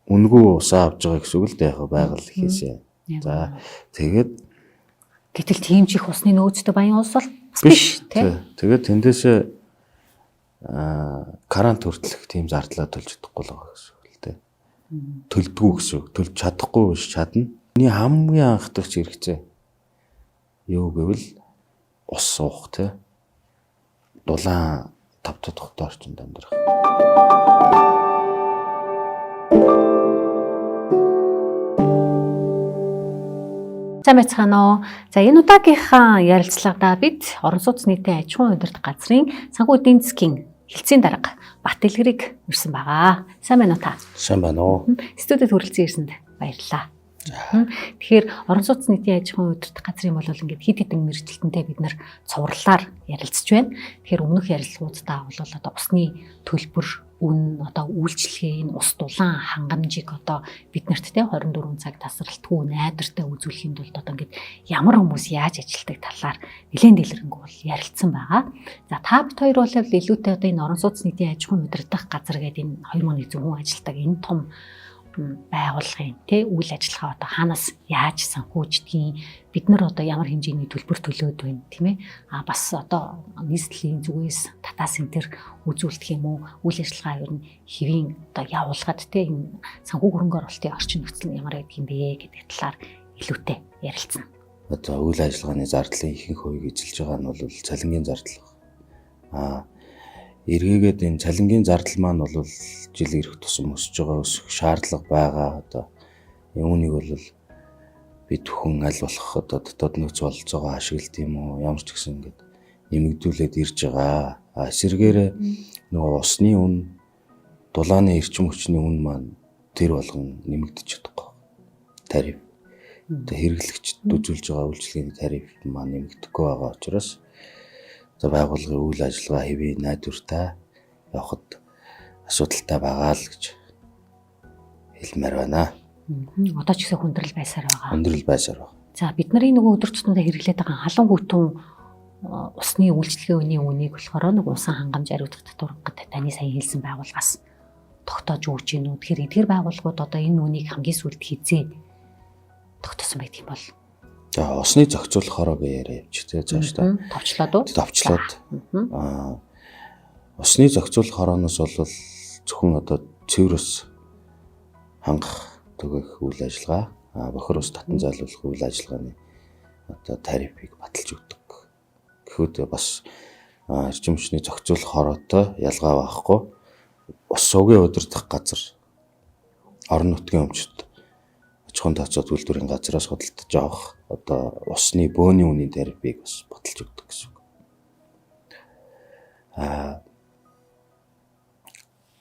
үнгүй усаа авч байгаа гэсэн үг л дээ яг байгаль хийсэ. За тэгээд гэтэл тийм ч их усны нөөцтэй баян улс бол биш тий. Тэгээд тэндээсээ карант хүртэлх тийм зардлаа төлж чадахгүй л байгаа гэсэн үг л дээ. Төлдгүү гэсэн үг. Төлж чадахгүй биш чадна. Миний хамгийн анхдагч хэрэгцээ юу гэвэл ус суух тий. Дулаан 5 дахь орчинд амьдрах. Цамцхано. За энэ удаагийнхаа ярилцлагадаа бид орон сууц нийтийн аж ахуйн удирдах газрын санхүү эдийн засгийн хэлтсийн дарга Бат Дэлгэрийг ирсэн байгаа. Сайн байна уу та? Сайн байна уу? Студид хүрэлцэн ирсэнд баярлалаа. Тэгэхээр орон сууц нийтийн аж ахуйн удирдах газрын бол ингээд хэд хэдэн мэргэжилтэнтэй бид нэр цувралаар ярилцж байна. Тэгэхээр өмнөх ярилцлагуудаа бол одоо усны төлбөр үн одоо үйлчлэгээ энэ ус дулаан хангамжийг одоо биднэрт те 24 цаг тасралтгүй найдвартай үзүүлэхийн тулд одоо ингээд ямар хүмүүс яаж ажилтдаг талаар нэлээд дэлгэрэнгүй бол ярилцсан байгаа. За та бид хоёр бол илүүтэй одоо энэ орон сууц нийтийн аж ахуйн удирдах газар гэдэг энэ 2100 хүн ажилтдаг энэ том байгууллагын тий үйл ажиллагаа одоо хаанаас яаж санхүүждгийг бид нар одоо ямар хэмжээний төлбөр төлөөд байна тийм ээ бас одоо нийслэлийн зүгээс татаас энэ төр үзүүлдэг юм уу үйл ажиллагаа ер нь хэвийн одоо явуулгаад тий энэ санхүү хөрөнгө оруулалтын орчин нөхцөл нь ямар байдаг юм бэ гэдэг талаар илүүтэй ярилцсан. Одоо үйл ажиллагааны зардлын ихэнх хувийг эзэлж байгаа нь бол цалингийн зардал. Эргээгээд энэ цалингийн зардал маань бол жил ирэх тусам өсөж байгаа өсөх шаардлага байгаа. Одоо үүнийг бол бид хүн аль болох одоо дотоод нөөц болцоогоо ашиглад юм уу ямар ч гэсэн ингээд нэмэгдүүлээд ирж байгаа. Эсвэргээр нөгөө усны үн, дулааны эрчим хүчний үн маань тэр болгон нэмэгдэж чадахгүй. Тариф. Одоо хэрэглэгчд үзүүлж байгаа үйлчлэгээний тариф маань нэмэгдэхгүй байгаа учраас за байгууллагын үйл ажиллагаа хэвээ найдвартай явахад асуудалтай байгаа л гэж хэлмээр байна. Одоо ч гэсэн хүндрэл байсаар байгаа. Хүндрэл байсаар байна. За бид нарын нөгөө өдөр тутмын хэрэглээд байгаа халуун хүтэн усны үйлчлэгээний үнийг болохоор нэг усан хангамж ариутгах татвар гэдэг таны сая хэлсэн байгууллагаас тогтоож өгч гинүү. Тэгэхээр эдгээр байгууллагууд одоо энэ үнийг хамгийн сүүлд хизээ тогтоосон байдаг юм бол за усны зохицуулах хороо гэж яриа явчих тий цааш та. Товчлоод уу? Товчлоод. Усны зохицуулах хорооноос бол зөвхөн одоо цэврээс хангах төгөх үйл ажиллагаа, бохир ус татан зайлуулах үйл ажиллагааны одоо тарифыг баталж өгдөг. Гэхэд бас эрчим хүчний зохицуулах хороотой ялгаа байхгүй. Ус сувгийн удирдах газар орон нутгийн өмчт аж ахуйн тооцоод үйлдвэрийн газраас худалдаж авах одоо усны бөөний үнийн тарифыг бас баталж өгдөг гэсэн үг.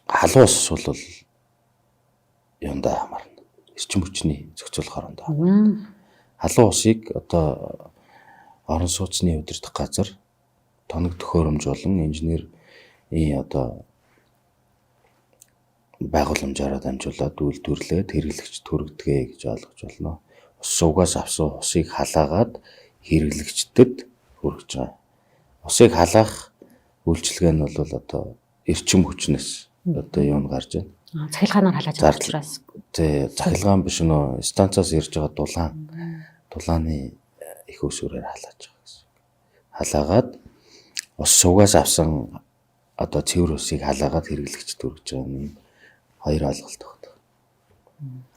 Халуун ус бол юундаа хамаарна. Эрчим хүчний зохицуулах хороонд. Халуун усыг одоо орон сууцны удирдах газар тоног төхөөрөмж болон инженерийн одоо байгууламжаараа дамжуулаад үйлдвэрлээд хэрэглэгчд хүргэдэг гэж ойлгож байна. Ус сувгаас авсан усыг халаагаад хэрэглэгчдэд хүргэж байгаа. Усыг халаах үйлчилгээ нь бол одоо эрчим хүчнээс одоо юу нь гарч байна. Цахилгаанаар халааж байгаа учраас. Тий, цахилгаан биш нөө станцаас ирж байгаа дулааны их усүрээр халааж байгаа гэсэн. Халаагаад ус сувгаас авсан одоо цэвэр усыг халаагаад хэрэглэгчд хүргэж байгаа юм. Хоёр ойлголт байна.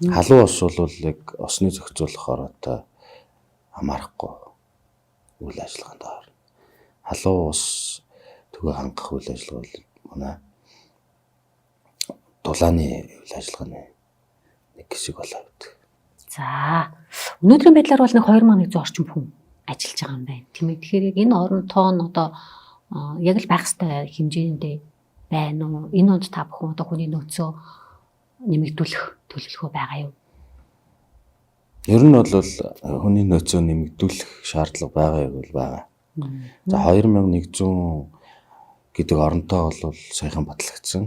Халуун ус бол яг усны зохицуулах хороотой хамаарахгүй үйл ажиллагаанд орно. Халуун ус төгөө хангах үйл ажиллагаа бол манай дулааны үйл ажиллагааны нэг хэсэг болоо гэдэг. За өнөөдрийн байдлаар бол нэг 2100 орчим хүн ажиллаж байгаа юм байна. Тийм ээ. Тэгэхээр яг энэ орон тоон одоо яг л байх ёстой хэмжээндээ байна уу? Энэ онд та бүхэн одоо хүний нөөцөө нэмэгдүүлэх төлөвлөгөө байгаа юу? Ер нь бол хүний нөөцөө нэмэгдүүлэх шаардлага байгаа юу бол байгаа. За 2100 гэдэг оронтой бол саяхан батлагдсан.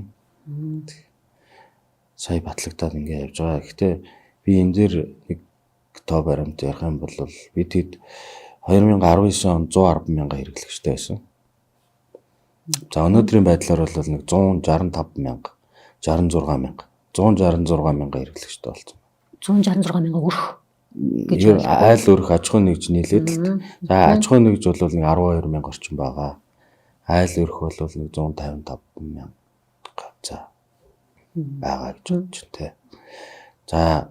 Сая батлагдаад ингэ явж байгаа. Гэхдээ би энэ дээр нэг тоо баримт ярих юм бол бид хэд 2019 он 110 мянга хэрэглэгчтэй байсан. За өнөөдрийн байдлаар бол нэг 165 мянга, 66 мянга 166 мянган хэрэглэгчтэй болсон. 166 мянга өрх гэж айл өрх аж ахуйн нэгж нийлээд л. За аж ахуйн нэгж бол нэг 12 мянга орчим байгаа. Айл өрх бол нэг 155 мянга за байгаа гэж бодож байна те. За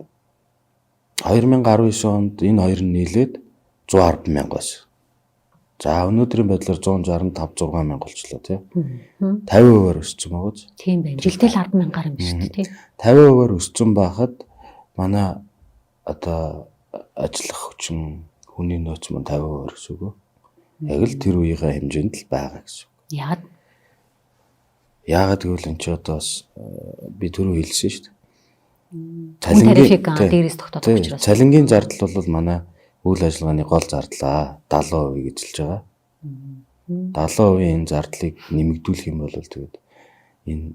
2019 онд энэ хоёр нь нийлээд 110 мянга байсан. За өнөөдрийн байдлаар 165 6 мянга болчлоо тий. 50% өссөн байгаа ч. Тийм байна. Жилдээ л 10 мянгаар юм биш үү тий. 50% өссөн байхад манай одоо ажиллах хүчин хүний нөөц мань 50% өсөөгөө. Яг л тэр үеийнхээ хэмжээнд л байгаа гэсэн. Яагаад? Яагаад гэвэл энэ ч одоо би түрүү хэлсэн шүү дээ. Тарифик дээрээс тогтоох учраас. Цалингийн зардал бол манай үйл ажиллагааны гол зардлаа 70% гэж хэлж байгаа. 70% энэ зардлыг нэмэгдүүлэх юм бол тэгээд энэ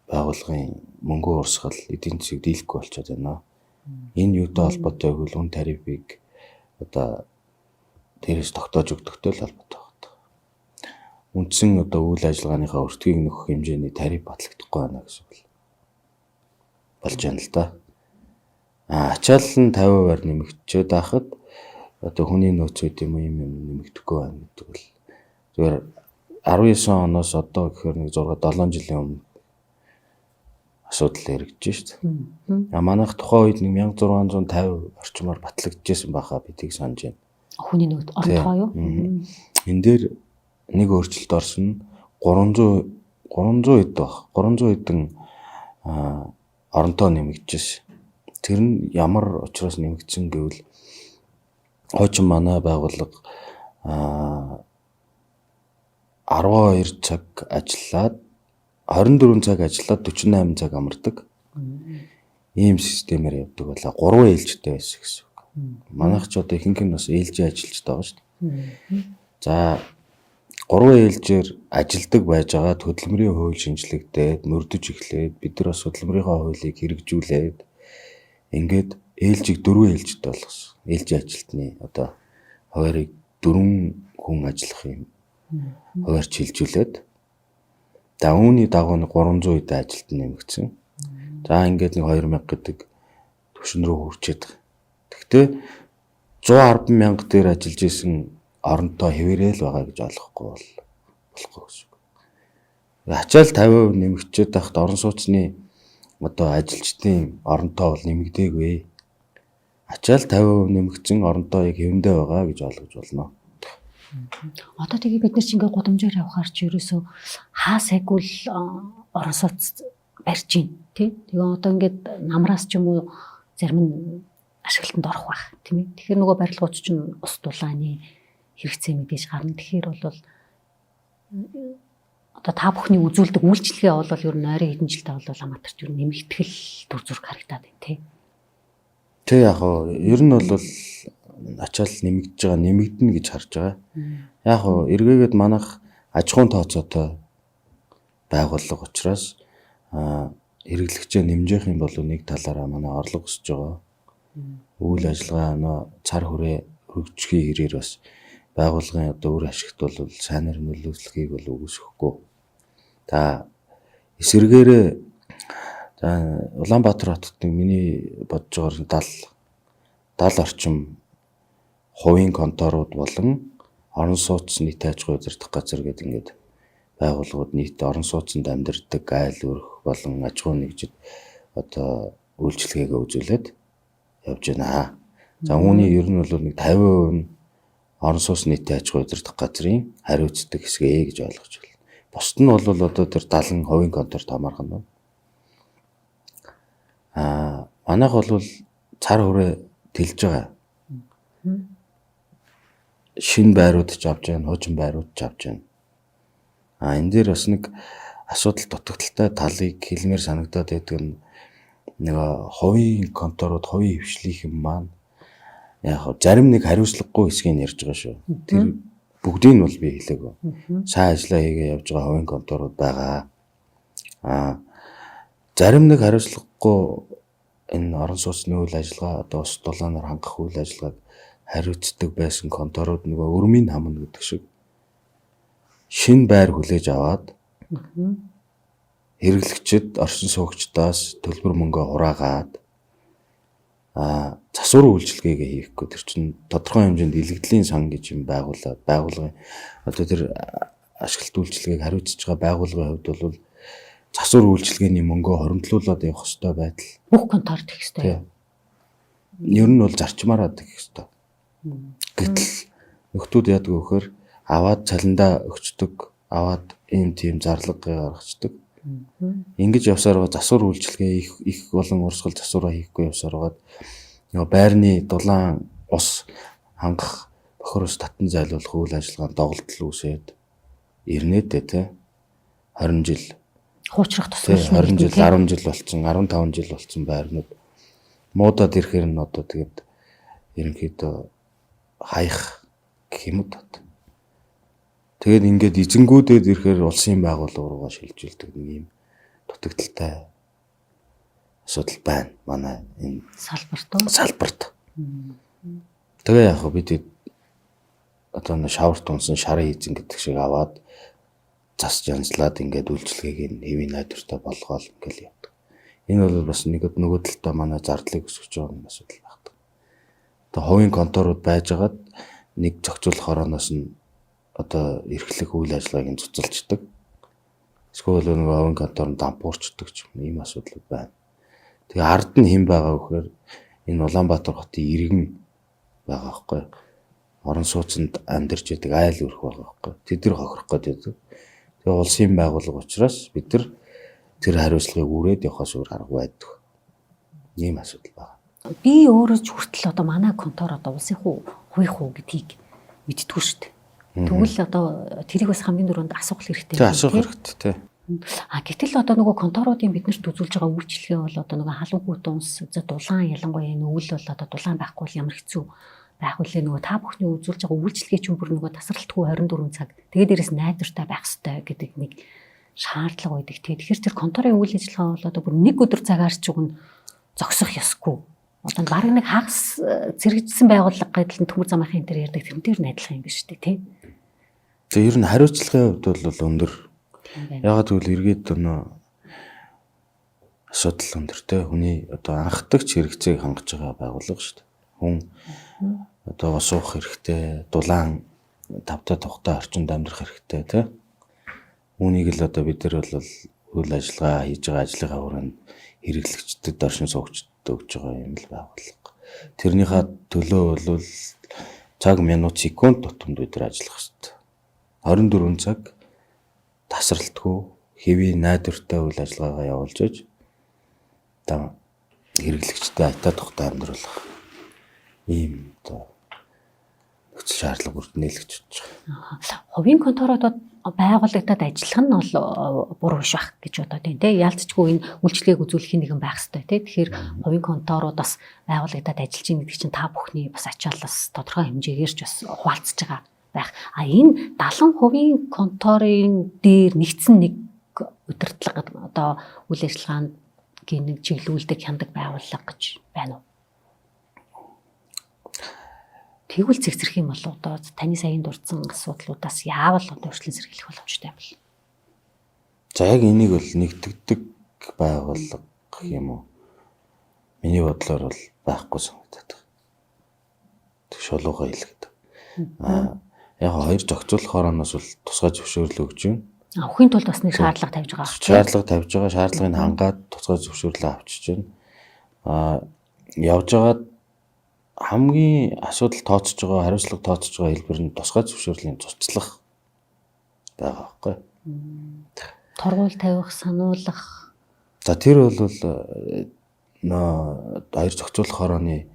байгууллагын мөнгө урсгал эдийн засгийг дийлэхгүй болчиход байна. Энэ юутай холбоотой гэвэл үн тарифыг одоо дээрээс тогтоож өгдөгтэй л холбоотой байна. Үндсэн одоо үйл ажиллагааныхаа өртгийг нөхөх хэмжээний тариф батлагдахгүй байна гэсэн үг болж байна л да. Ачаал нь 50%-аар нэмэгдчихэд байхад одоо хүний нөөц үт юм нэмэгдэхгүй байна гэдэг бол зүгээр 19 оноос одоо гэхээр нэг 6-7 жилийн өмнө асуудал яригдж шүү дээ. Манайх тухайн үед нэг 1650 орчмоор батлагдчихсэн байхаа би тийг санаж байна. Хүний нөөц орнотгоо юу? Энэ дээр нэг өөрчлөлт орсон нь 300 хэд баг. 300 хэдэн оронтой нэмэгдэжсэн. Тэр нь ямар учраас нэмэгдсэн гэвэл хойчин манай байгууллага 12 цаг ажиллаад 24 цаг ажиллаад 48 цаг амардаг. Ийм системээр явдаг байлаа. 3 ээлжтэй байсан гэсэн үг. Манайх ч одоо ихэнх нь бас ээлжийн ажилчтай байгаа шүү дээ. За 3 ээлжээр ажилдаг байж байгаа хөдөлмөрийн хууль шинжлэгдээд мөрдөж эхлээд бид нар бас хөдөлмөрийнхөө хуулийг хэрэгжүүлээд ингээд ээлжийг 4 ээлжтэй болгосон. Ээлжийн ажилтны одоо хуваарийг 4 хүн ажиллах юм. Хуваарч хилжүүлээд за үүний дагуу 300 хэдэн ажилтан нэмэгдсэн. За ингээд нэг 2000 гэдэг түвшин рүү хүрчээд байгаа. Гэхдээ 110 мянга дээр ажиллаж исэн оронтой хэвээрэл байгаа гэж ойлгохгүй болохгүй гэсэн үг. Ачаал 50% нэмэгдчихэд байхад орон сууцны одоо ажилчдын оронтой бол нэмэгдээгүй. Ачаал 50% нэмэгдсэн оронтой яг хэвэндээ байгаа гэж ойлгож байна. Одоо тэгээ бид нар ч ингээ гудамжаар явхаар ч ерөөсөө хаа сайгуул орон сууц барьж гин тий. Тэгээ одоо ингээд намраас ч юм уу зарим нь ашиглалтанд орох байх тийм ээ. Тэгэхээр нөгөө барилгууч чинь ус дулааны хэрэгцээ мэдээж гарна. Тэгэхээр бол одоо та бүхний үзүүлдэг үйлчлэгээ бол ер нь ойрын хэдэн жилдээ бол хамаатарч ер нь нэмэгдэл төр зүрх харагдаад байна тий. Тэг яг хоо ер нь бол ачаал нэмэгдэж байгаа нэмэгдэнэ гэж харж байгаа. Яг хоо эргээгээд манайх аж ахуйн тооцоотой байгууллага учраас хэрэглэгчээ нэмжих юм бол нэг талаараа манай орлого өсөж байгаа. Үйл ажиллагаа цар хүрээ хөгжихийн хэрээр бас байгууллагын одоо үр ашигт бол сайнаар нөлөөлөхийг бол үгүйсэхгүй. За эсвэргээрээ за Улаанбаатар хотод миний бодож байгаа 70 орчим хувийн конторууд болон орон сууц нийтийн аж ахуй удирдах газар гэдэг ингээд байгууллагууд нийт орон сууцнд амьдардаг айл өрх болон аж ахуй нэгжид одоо үйлчлэгээгээ үзүүлээд явж байна. За үүний ер нь бол нэг 50% нь орон сууц нийтийн аж ахуй удирдах газрын хариуцдаг хэсгээ гэж ойлгож байна. Бусд нь бол одоо тэр 70 хувийн конторт хамаархан байна. Манайх бол цар хүрээ тэлж байгаа. Шинэ байрууд ч авч байна, хожим байрууд ч авч байна. Энэ дээр бас нэг асуудал дутагдaltaй талыг хэлмээр санагдаад байдаг нь нэг хувийн конторууд, хувийн хвшлийнхэн маань яг зарим нэг хариуцлагагүй хэсгийг ярьж байгаа шүү. Тэр бүгдийг нь бол би хэлээгүй. Сайн ажиллаа хийгээ явж байгаа хувийн конторууд байгаа. Зарим нэг хариуцлагагүй энэ орон сууцны үйл ажиллагаа одоо ус дулаанаар хангах үйл ажиллагааг хариуцдаг байсан конторууд нөгөө өрмийн хамна гэдэг шиг шинэ байр хүлээж аваад хэрэглэгчид оршин суугчдаас төлбөр мөнгө хураагаад засвар үйлчилгээгээ хийхгүй тэр чинь тодорхой хэмжээнд илэгдлийн сан гэж юм байгуулгын одоо тэр ашиглалт үйлчилгээг хариуцж байгаа байгууллагын хувьд бол засвар үйлчилгээний мөнгөө хоримтлуулаад явах хэрэгтэй байдал бүх конторт их хэрэгтэй. Ер нь бол зарчмаараа их хэрэгтэй. Гэтэл нөхдүүд яадаг вэ гэхээр аваад цалиндаа өгчдөг, аваад ийм тийм зарлага гаргацдаг. Ингэж явсаар байгаа засвар үйлчилгээ их болон урсгал засвараа хийхгүй явсаар байгаа нөгөө байрны дулаан ус хангах бохир ус татан зайлуулах үйл ажиллагаанд доголдол үүсээд ирнэ дээ тий 20 жил хуучрах тусгал 20 жил 10 жил болсон 15 жил болсон байрнууд муудад ирэхээр нь одоо тэгээд ерөнхийдөө хаях гэх юм уу. Тэгээд ингээд эзэнгүүдээд ирэхээр улсын байгууллага руугаа шилжүүлдэг нэг юм дутагдaltaй асуудал байна. Манай энэ салбарт. Тэгээ яг бид одоо нэг шаварт унсан шарын эзэн гэдэг шиг аваад зас жанслаад ингээд үйлчлэгийг хэвийн найдвартай болгоол ингээл явдаг. Энэ бол бас нөгөө талдаа манай зардлыг өсгөж байгаа нэг асуудал багтдаг. Одоо хувийн конторууд байжгаад нэг зохицуулах орооноос нь одоо эрхлэх үйл ажиллагааг цуцалждаг. Эсвэл нөгөө хувийн конторын дампуурчдаг ч юм ийм асуудал байна. Тэгээ ард нь хэн байгаа вэхээр энэ Улаанбаатар хотын иргэн байгаа байхгүй. Орон сууцнд амьдарч идэг айл өрх байгаа байхгүй. Тэдэр хохирох гэдэг. Тэгээ улсын байгууллага учраас бид нар тэр хариуцлагыг үрээд явахаас өөр арга байдаг. Ийм асуудал байна. Би өөрөө ч хүртэл одоо манай контор одоо улсын хувийн хуу гэдгийг мэдтгүү шүү дээ. Тэгвэл одоо тэрийг бас хамгийн дөрөнд асуух хэрэгтэй. Тий, асуух хэрэгтэй тий. Гэтэл одоо нөгөө конторуудын биднэрт үзүүлж байгаа үйлчлэгээ бол одоо нөгөө халуун хүнс дулаан ялангуяа энэ өвөл бол одоо дулаан байхгүй бол ямар хэцүү байх вэ нөгөө та бүхний үзүүлж байгаа үйлчлэгээ чинь бүр нөгөө тасралтгүй 24 цаг тэгээд дээрэс найдвартай байх хэрэгтэй гэдэг нэг шаардлага байдаг. Тэгэхээр тэр конторын үйл ажиллагаа бол одоо бүр нэг өдөр цагаар ч уг нь зогсох ёсгүй. Одоо баг нэг хагас зэрэгжсэн байгууллага гэдэл төмөр замынхын энэ төр ярьдаг тэрнээр найдлах юм биш үү тий. Тэгээ ер нь хариуцлагын хувьд бол өндөр. Ягаад гэвэл эргээд өнөө асуудал өндөртэй хүний одоо анхдагч хэрэгцээг хангаж байгаа байгууллага шүү дээ. Хүн одоо суух хэрэгтэй, дулаан тавтай тухтай орчинд амьдрах хэрэгтэй тий. Үүнийг л одоо бид нар бол үйл ажиллагаа хийж байгаа ажлынхаа хүрээнд хэрэглэгчдэд оршин суугчдад өгж байгаа юм л байгууллага. Тэрнийхээ төлөө бол цаг, минут, секунд тутамд бид нар ажиллах хэрэгтэй. 24 цаг тасралтгүй хэвийн найдвартай үйл ажиллагаагаа явуулж иж та хэрэглэгчдэд айтаа тухтай амьдруулах ийм одоо нөхцөл шаардлага бүрд нээлгэж байгаа. Хувийн конторуудад байгууллагад ажиллах нь бол буруу биш байх гэж бодоод байна те. Яалтчгүй энэ үйлчлэгийг үзүүлэх нэгэн байх хэрэгтэй те. Тэгэхээр хувийн конторууд бас байгууллагад ажиллаж байгаа гэдэг чинь та бүхний бас ачаалал тодорхой хэмжээгээр ч бас хуваалцж байгаа байх. Энэ 70 хувийн конторын дээр нэгдсэн нэг удирдлага одоо үйл ажиллагаанд нэг чиглүүлдэг хяндаг байгууллага гэж байна уу? Тэгвэл зэгцэрх юм бол одоо таны саяын дурдсан асуудлуудаас яавал одоо өөрчлөн сэргийлэх боломжтой юм бол. За яг энийг бол нэгтгэдэг байгууллага юм уу? Миний бодлоор бол байхгүй санагдаад байна. Тэг шулууга хэлгээд. Яг хоёр зохицуулах орооноос бол тусгай зөвшөөрлөө өгч байна. Өвхийн тулд бас нэг шаардлага тавьж байгаа. Шаардлага тавьж байгаа. Шаардлагыг хангаад тусгай зөвшөөрлөө авчиж байна. Явж байгаа хамгийн асуудал тооцож байгаа, хариуцлага тооцож байгаа хэлбэр нь тусгай зөвшөөрлийн цуцлах байгаа байхгүй. Торгуул тавих, сануулгах. За тэр бол хоёр зохицуулах орооны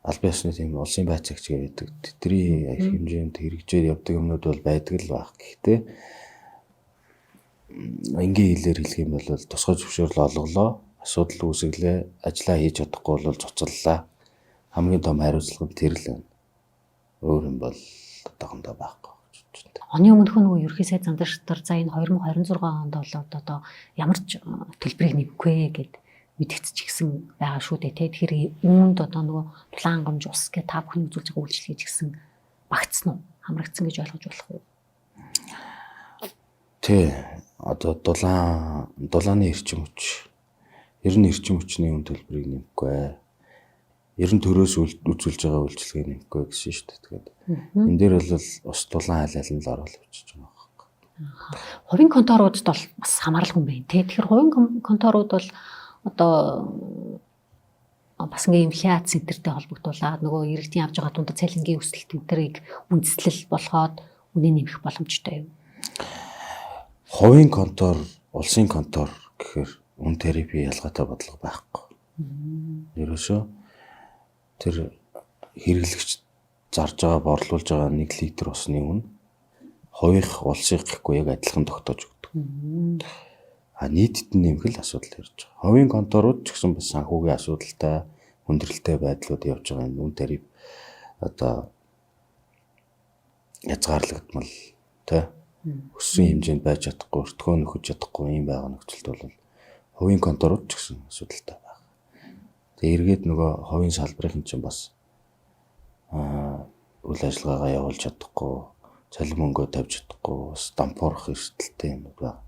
албан ёсны тийм улсын байцаагч гэдэг тэдний хэмжээнд хэрэгжээд явдаг юмнууд бол байдаг л байх. Гэхдээ энгийн хэлээр хэлэх юм бол тусгай зөвшөөрөл олголоо, асуудал үүсгэлээ, ажиллаа хийж чадахгүй бол цуцаллаа. Хамгийн том хариуцлага нь тэр л байна. Өөр юм бол одоохондоо байхгүй. Оны өмнөх нөгөө ерхий сайд зандарчдаар за энэ 2026 онд бол одоо ямар ч төлбөрийг нэвгүй гэд мэдгэцчихсэн байгаа шүү дээ тий. Тэгэхээр үүнд одоо нөгөө дулаан гомж ус гэ та бүхний үзүүлж байгаа үйлчлэгийг гэсэн багцсан уу? Хамрагдсан гэж ойлгож болох уу? Тий. одоо дулааны эрчим хүч. Ер нь эрчим хүчний үн төлбөрийг нэмэхгүй бай. Ер нь төрөөс үзүүлж байгаа үйлчлэгээ нэмэхгүй гэсэн шүү дээ. Тэгээд энэ дээр бол ус дулаан аль нь л оруулж авчиж байгаа байхгүй. Хувийн конторуудад бол бас хамааралгүй юм байна тий. Тэгэхээр хувийн конторууд бол одоо бас ингээм инфляц центртэй холбогдуулаад нөгөө иргэдийн авж байгаа дундад цалингийн өсөлт энтрийг үндэслэл болгоод үнэ нэмэх боломжтой юм. Хувийн контор, улсын контор гэхээр үн терапи ялгаатай бодлого байхгүй. Ерөөсөө тэр хэрэглэгч зарж байгаа борлуулж байгаа 1 литр усны үн хувийнх улсыг гэхгүй яг адилхан тогтоож өгдөг. Нийтэд нэмэх л асуудал ирж байгаа. Хувийн конторууд ч гэсэн бас санхүүгийн асуудалтай хүндрэлтэй байдлууд явж байгаа юм. Үн тариф одоо язгаарлагдмал тэ өссөн хэмжээнд байж чадахгүй, өртгөө нөхөж чадахгүй юм байгаа нөхцөлд бол хувийн конторууд ч гэсэн асуудалтай байна. Тэгээ эргээд нөгөө хувийн салбарын чинь бас үйл ажиллагаагаа явуулж чадахгүй, цалин мөнгөө тавьж чадахгүй, бас дампуурах эрсдэлтэй юм байна.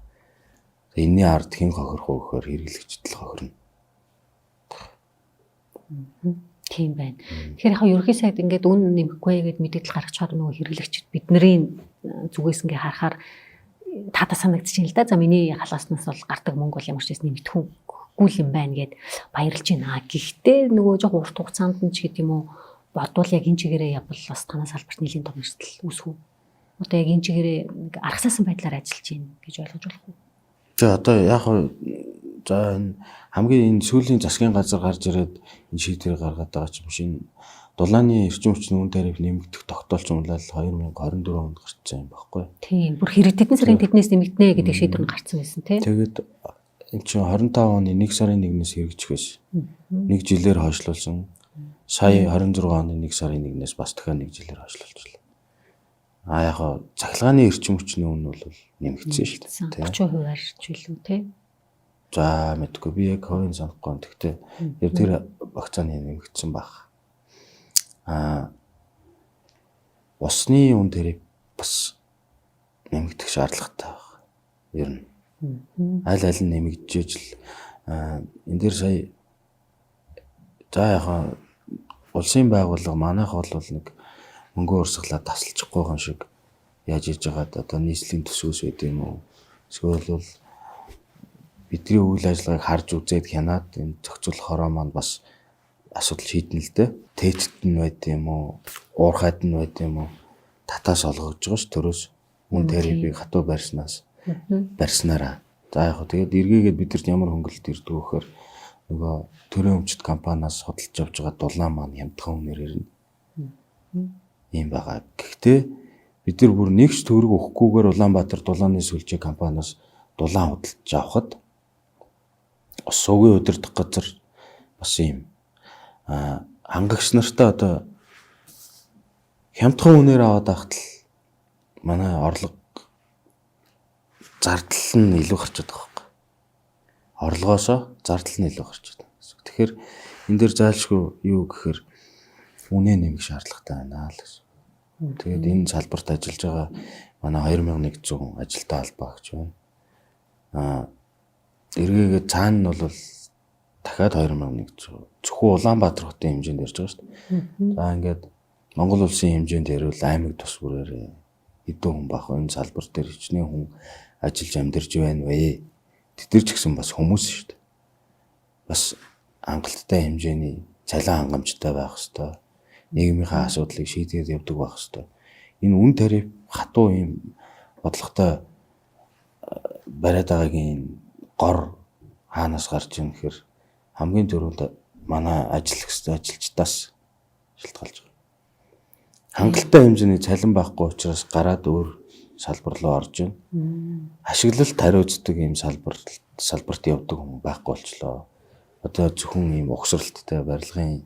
Энийний ард хэн хохирох вэ гэхээр хэрэглэгчд л хохирно. Тийм байна. Тэгэхээр яг ерөнхий сайд ингээд үн нэмэхгүй гэдээ мэдээлэл гаргачаад нөгөө хэрэглэгчд бидний зүгээс ингээ харахаар таатаа санагдчих юм л да. За миний халааснаас бол гардаг мөнгө бол ямар ч юм нэмэгдэхгүй юм байна гэд баярлж байна. Гэхдээ нөгөө жоо урт хугацаанд нь ч гэдэг юм уу бодвол яг энэ чигээрээ явбал бас танаас салбарт нэлийн том эрсдэл үүсэх үү? Одоо яг энэ чигээрээ аргасаасан байдлаар ажиллаж байна гэж ойлгож болох уу? За одоо яг за хамгийн энэ сүүлийн засгийн газар гарч ирээд энэ шийдвэрийг гаргаад байгаа ч юм шин дулааны эрчим хүчний үн тариф нэмэгдэх тогтоолч умлал 2024 онд гарсан юм баггүй. Тийм. Бүр хэрэг тэдэн сарын тэднээс нэмэгдэнэ гэдэг шийдвэр нь гарсан байсан тийм. Тэгээд энэ чинь 25 оны 1 сарын 1-ээс хэрэгжих байсан. 1 жилээр хойшлуулсан. Сая 26 оны 1 сарын 1-ээс бас дахиад 1 жилээр хойшлуулчихлаа. Яг цахилгааны эрчим хүчний үн бол нэмэгдсэн шүү дээ. 30%-аар ч илүү тийм. За мэдгүй би яг хувийн санахгүй. Гэхдээ тэр багцааны нэмэгдсэн баг. Усны үн тариф бас нэмэгдэх шаардлагатай байна. Ер нь аль нь нэмэгдэж л энэ дээр сая за яг улсын байгууллага манайх бол нэг мөнгө урсгалаа тасалчихгүй юм шиг яаж иж байгаад одоо нийслэлийн төсвөөс байд юм уу? Эсвэл бидний үйл ажиллагааг харж үзээд хянаад энэ зохицуулах хороо маань бас асуудал шийднэ л дээ. Тээцэд нь байд юм уу? Уурхайд нь байд юм уу? Татаас олгож байгаа ш төрөөс үн тарифыг хатуу барьснараа. За яг тэгээд эргээгээд бидэрт ямар хөнгөлөлт ирдэг вэ гэхээр нөгөө төрийн өмчт компаниас судалж авч байгаа дулаан маань хямдхан үнээр ирнэ. Ийм байгаа. Гэхдээ бид нар бүр нэгч төгрөг өгөхгүйгээр Улаанбаатар дулааны сүлжээ компаниас дулаан худалдаж авахад сувгийн удирдах газар бас юм хангагч нартай одоо хямдхан үнээр аваад байхад л манай орлого зардал нь илүү гарч байгаа байхгүй. Орлогоосоо зардал нь илүү гарч байгаа. Тэгэхээр энэ дээр зайлшгүй юу гэхээр үнэ нэмэх шаардлагатай байна л гэсэн. Тэгээд энэ салбарт ажиллаж байгаа манай 2100 ажилтаа албаа гэж байна. Эргээгээд цаана нь бол дахиад 2100 зөвхөн Улаанбаатар хотын хэмжээнд ярьж байгаа шүү дээ. За ингээд Монгол улсын хэмжээнд ярил аймаг тус бүрээр хэдэн хүн бах энэ салбар дээр хичнээн хүн ажиллаж амьдарч байна вэ? Тэд ч гэсэн бас хүмүүс шүү дээ. Бас хангалттай хэмжээний цалин хангамжтай байх хэвээр. Нийгмийнхаа асуудлыг шийдээд явдаг байх хэвээр. Энэ үн тариф хатуу юм бодлоготой бариад байгаагийн гор хаанаас гарч ирнэ гэхээр хамгийн түрүүнд манай ажилчдаас шалтгаалж байгаа. Хангалттай хэмжээний цалин байхгүй учраас гараад өөр салбар руу орж байна. Ашиглалт хариуцдаг ийм салбарт явдаг хүн байхгүй болчлоо. Одоо зөвхөн ийм угсралттай барилгын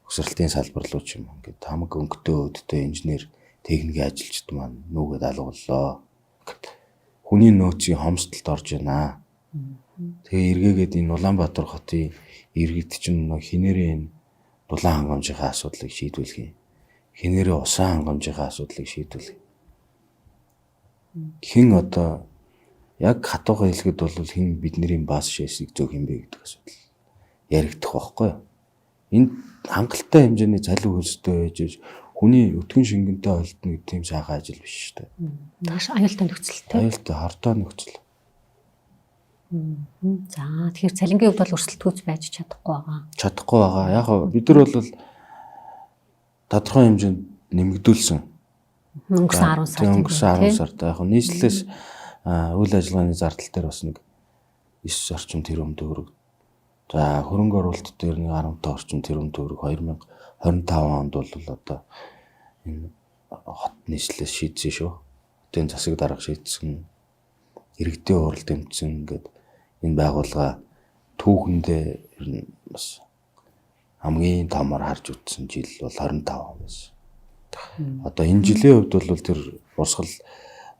угсралтын салбар руу ч юм ингээд хамаг өнгөтэй өдтэй инженер техникийн ажилчид маань нүгэд алгууллаа. Хүний нөөцийн хомсдолд орж байна. Тэгээ эргээгээд энэ Улаанбаатар хотын иргэд чинь хинээрээ энэ дулаан хангамжийнхаа асуудлыг шийдвүүлэх юм. Хинээрээ усан хангамжийнхаа асуудлыг шийдвүүлэх. Хэн одоо яг хатуугаа хэлэхэд бол хэн бидний бааз шээсийг зөөх юм бэ гэдэг асуудал яригдах байхгүй юу? Энд хангалттай хэмжээний цалин хөлстэй байж хүний өтгөн шингэнтэй холдно гэдэг тийм сайхан ажил биш шүү дээ. Маш аюултай нөхцөлтэй. Аюултай хортой нөхцөл. За тэгэхээр цалингийн хувьд бол өрсөлдөхөж байж чадахгүй байгаа. Чадахгүй байгаа. Яг бид нар бол тодорхой хэмжээнд нэмэгдүүлсэн. Өнгөрсөн 10 сард. Өнгөрсөн 10 сард яг нийслэлээс үйл ажиллагааны зардал дээр бас нэг 9 орчим тэрбум төгрөг. За хөрөнгө оруулалт дээр нэг 15 орчим тэрбум төгрөг 2025 онд бол одоо энэ хот нийслэлээс шийдсэн шүү. Хотын засаг дарга шийдсэн. Иргэдийн хурал дэмжсэн гэдэг энэ байгууллага түүхэндээ ер нь бас хамгийн томор харж үзсэн жил бол 25 он байсан. Одоо энэ жилийн хувьд бол тэр урсгал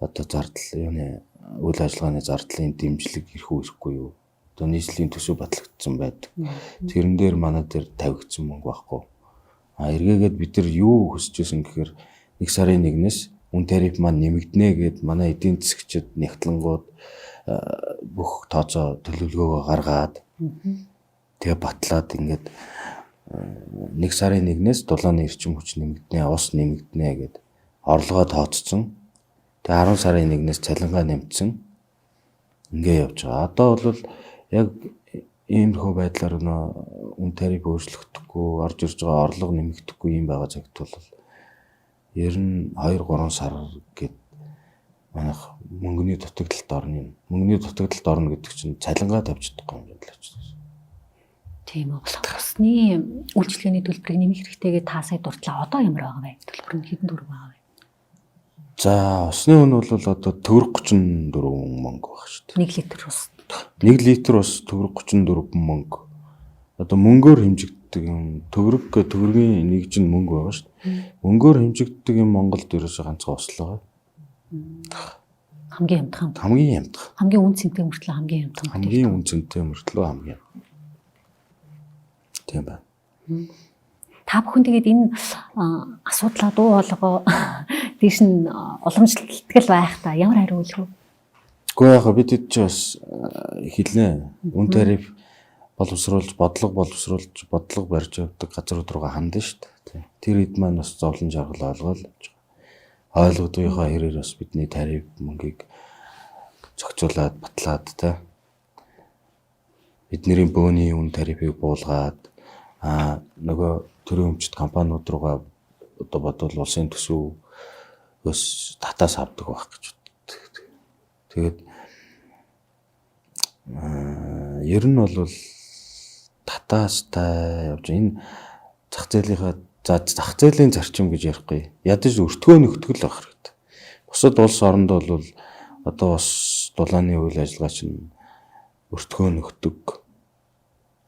одоо зардал юуны үйл ажиллагааны зардлын дэмжлэг ирэх үехгүй юу? Одоо нийслэлийн төсөв батлагдсан байдаг. Тэрэн дээр манай дээр тавигдсан мөнгө байхгүй. Эргээгээд бид нар юу хүсэж байсан гэхээр 1 сарын 1-ээс үн тариф маань нэмэгдэнэ гэд манай эдийн засгчид нэгтлэнгууд бүх тооцоо төлөвлөгөөгөө гаргаад тэгээ батлаад ингээд 1 сарын 1-ээс дулааны эрчим хүч нэмэгдэнэ, ус нэмэгдэнэ гэд орлогоо тооцсон. Тэгээ 10 сарын 1-ээс цалингаа нэмсэн. Ингээ явж байгаа. Одоо бол яг иймэрхүү байдлаар үн тариф өөрчлөгдөхгүй, орж ирж байгаа орлого нэмэгдэхгүй юм байгаа цагт бол ер нь 2-3 сар гэд манайх мөнгөний дутагдлалд орно. Мөнгөний дутагдлалд орно гэдэг чинь цалингаа тавьж чадахгүй юм байна л ч. Тийм үү. Усны үйлчлэгээний төлбөрийг нэмэх хэрэгтэйгээ та сая дурдлаа. Одоо ямар байгаа вэ? Төлбөр нь хэдэн төгрөг байгаа вэ? За усны үн бол одоо төгрөг 34 мөнгө баг шүү дээ. 1 литр ус. 1 литр ус төгрөг 34 мөнгө. Одоо мөнгөөр хэмжигддэг юм. Төгрөгийн нэгж нь мөнгө байгаа шүү дээ. Мөнгөөр хэмжигддэг юм Монголд ерөөсөө ганцхан ус л байгаа. Хамгийн хямдхан. Хамгийн хямдхан. Хамгийн үн цэнтэй мөртлөө хамгийн хямдхан. Хамгийн үн цэнтэй мөртлөө хамгийн. Тийм байна. Та бүхэн тэгээд энэ асуудлаа дуу хоолойгоо дээш нь уламжлалтгэл байх та ямар хариу өгөх вэ? Гэхдээ яг бид хэд ч бас хэлнэ. Үн тариф боловсруулж, бодлого барьж явдаг газрууд руугаа хандна шүү дээ. Тэр хэд маань бас зовлон жаргал ойлгоол. Ойлгодгийнхаа хэрээр бас бидний тариф мөнгийг зохицуулаад батлаад тэ. Бидний бөөний үн тарифыг буулгаад нөгөө төрийн өмчт компаниуд руугаа одоо бодвол улсын төсвөөс татаас авдаг байх гэж боддог. Тэгээд ер нь бол татаастай явж энэ зах зээлийн зарчим гэж ярихгүй. Ядаж өртгөө нөхтгөл байх хэрэгтэй. Бусад улс оронд бол одоо бас дулааны үйл ажиллагаа чинь өртгөө нөхдөг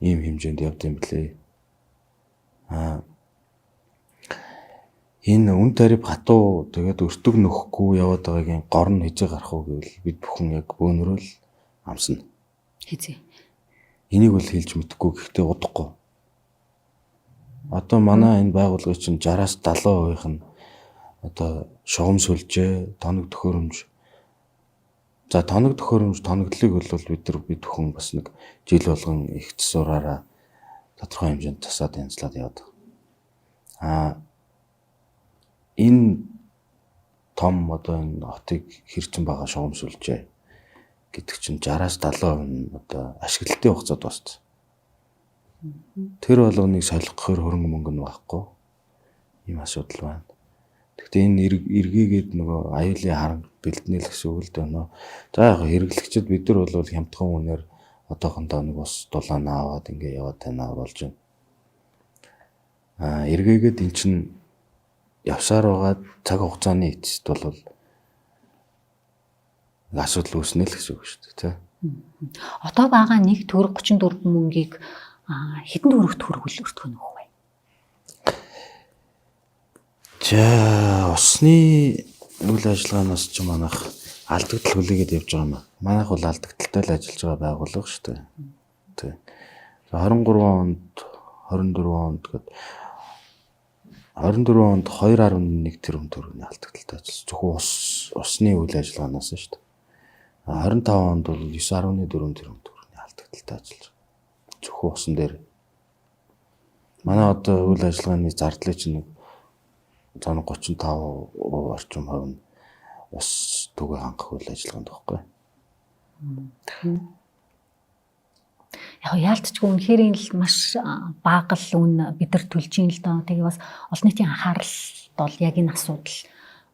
ийм хэмжээнд явд юм блэ. Энэ үн тариф хатуу тэгээд өртөг нөхгүй яваад байгаагийн гор нь хизээ гарах уу гэвэл бид бүхэн яг бөөнөрөө л амсна. Хизээ. Энийг бол хэлж мэдэхгүй гэхдээ удахгүй. Одоо манай энэ байгууллага чинь 60-аас 70% нь одоо шугам сүлжээ, тоног төхөөрөмж. За тоног төхөөрөмж, тоногдлыг бол бид бүхэн бас нэг жил болгон их засвараараа тодорхой хэмжээнд засаад янзлаад яваад. Энэ том одоо энэ хотыг хэрчэн байгаа шугам сүлжээ гэдэг чинь 60-аас 70% нь одоо ашиглалтын хугацаанд дууссан. Тэр болгоныг солихгоор хөрөнгө мөнгө нь байхгүй. Ийм асуудал байна. Гэхдээ энэ эргээгээд нөгөө аюулын харанг бэлднэ л гэсэн үг л дээ. За яг хэрэглэгчид бид нар бол хямдхан үнээр одоохондоо нэг ус дулаанаа аваад ингээ яваад тайнаа болж байна. Эргээгээд эн чинь явсаар байгаа цаг хугацааны эцэст бол асуудал үүснэ л гэсэн үг шүү дээ, тий. Одоо байгаа 1 төгрөг 34 мөнгийг хэдэн төгрөгт хөрвөл өртгөх нөх вэ? За усны үйл ажиллагаанаас ч манайх алдагдал хүлээгээд явж байгаа юм аа. Манайх бол алдагдaltaй л ажиллаж байгаа байгууллага шүү дээ. Тий. 23 онд 24 онд гээд 24 онд 2.1 тэрбум төгрөгийн алдагдaltaй ажиллаж зөвхөн усны үйл ажиллагаанаас шүү дээ. 25 онд бол 9.4 тэрбум төгрөгийн алдагдaltaй ажиллаж байгаа. Зөвхөн усан дээр. Манай одоо үйл ажиллагааны зардлын чинь нэг 35% орчим хувь нь ус түгээ хангах үйл ажиллагаанд байхгүй. Яг яалтчгүй үнэхээр л маш бага л үн бид нар төлж ийн л доо. Тэгээ бас олон нийтийн анхаарал бол яг энэ асуудал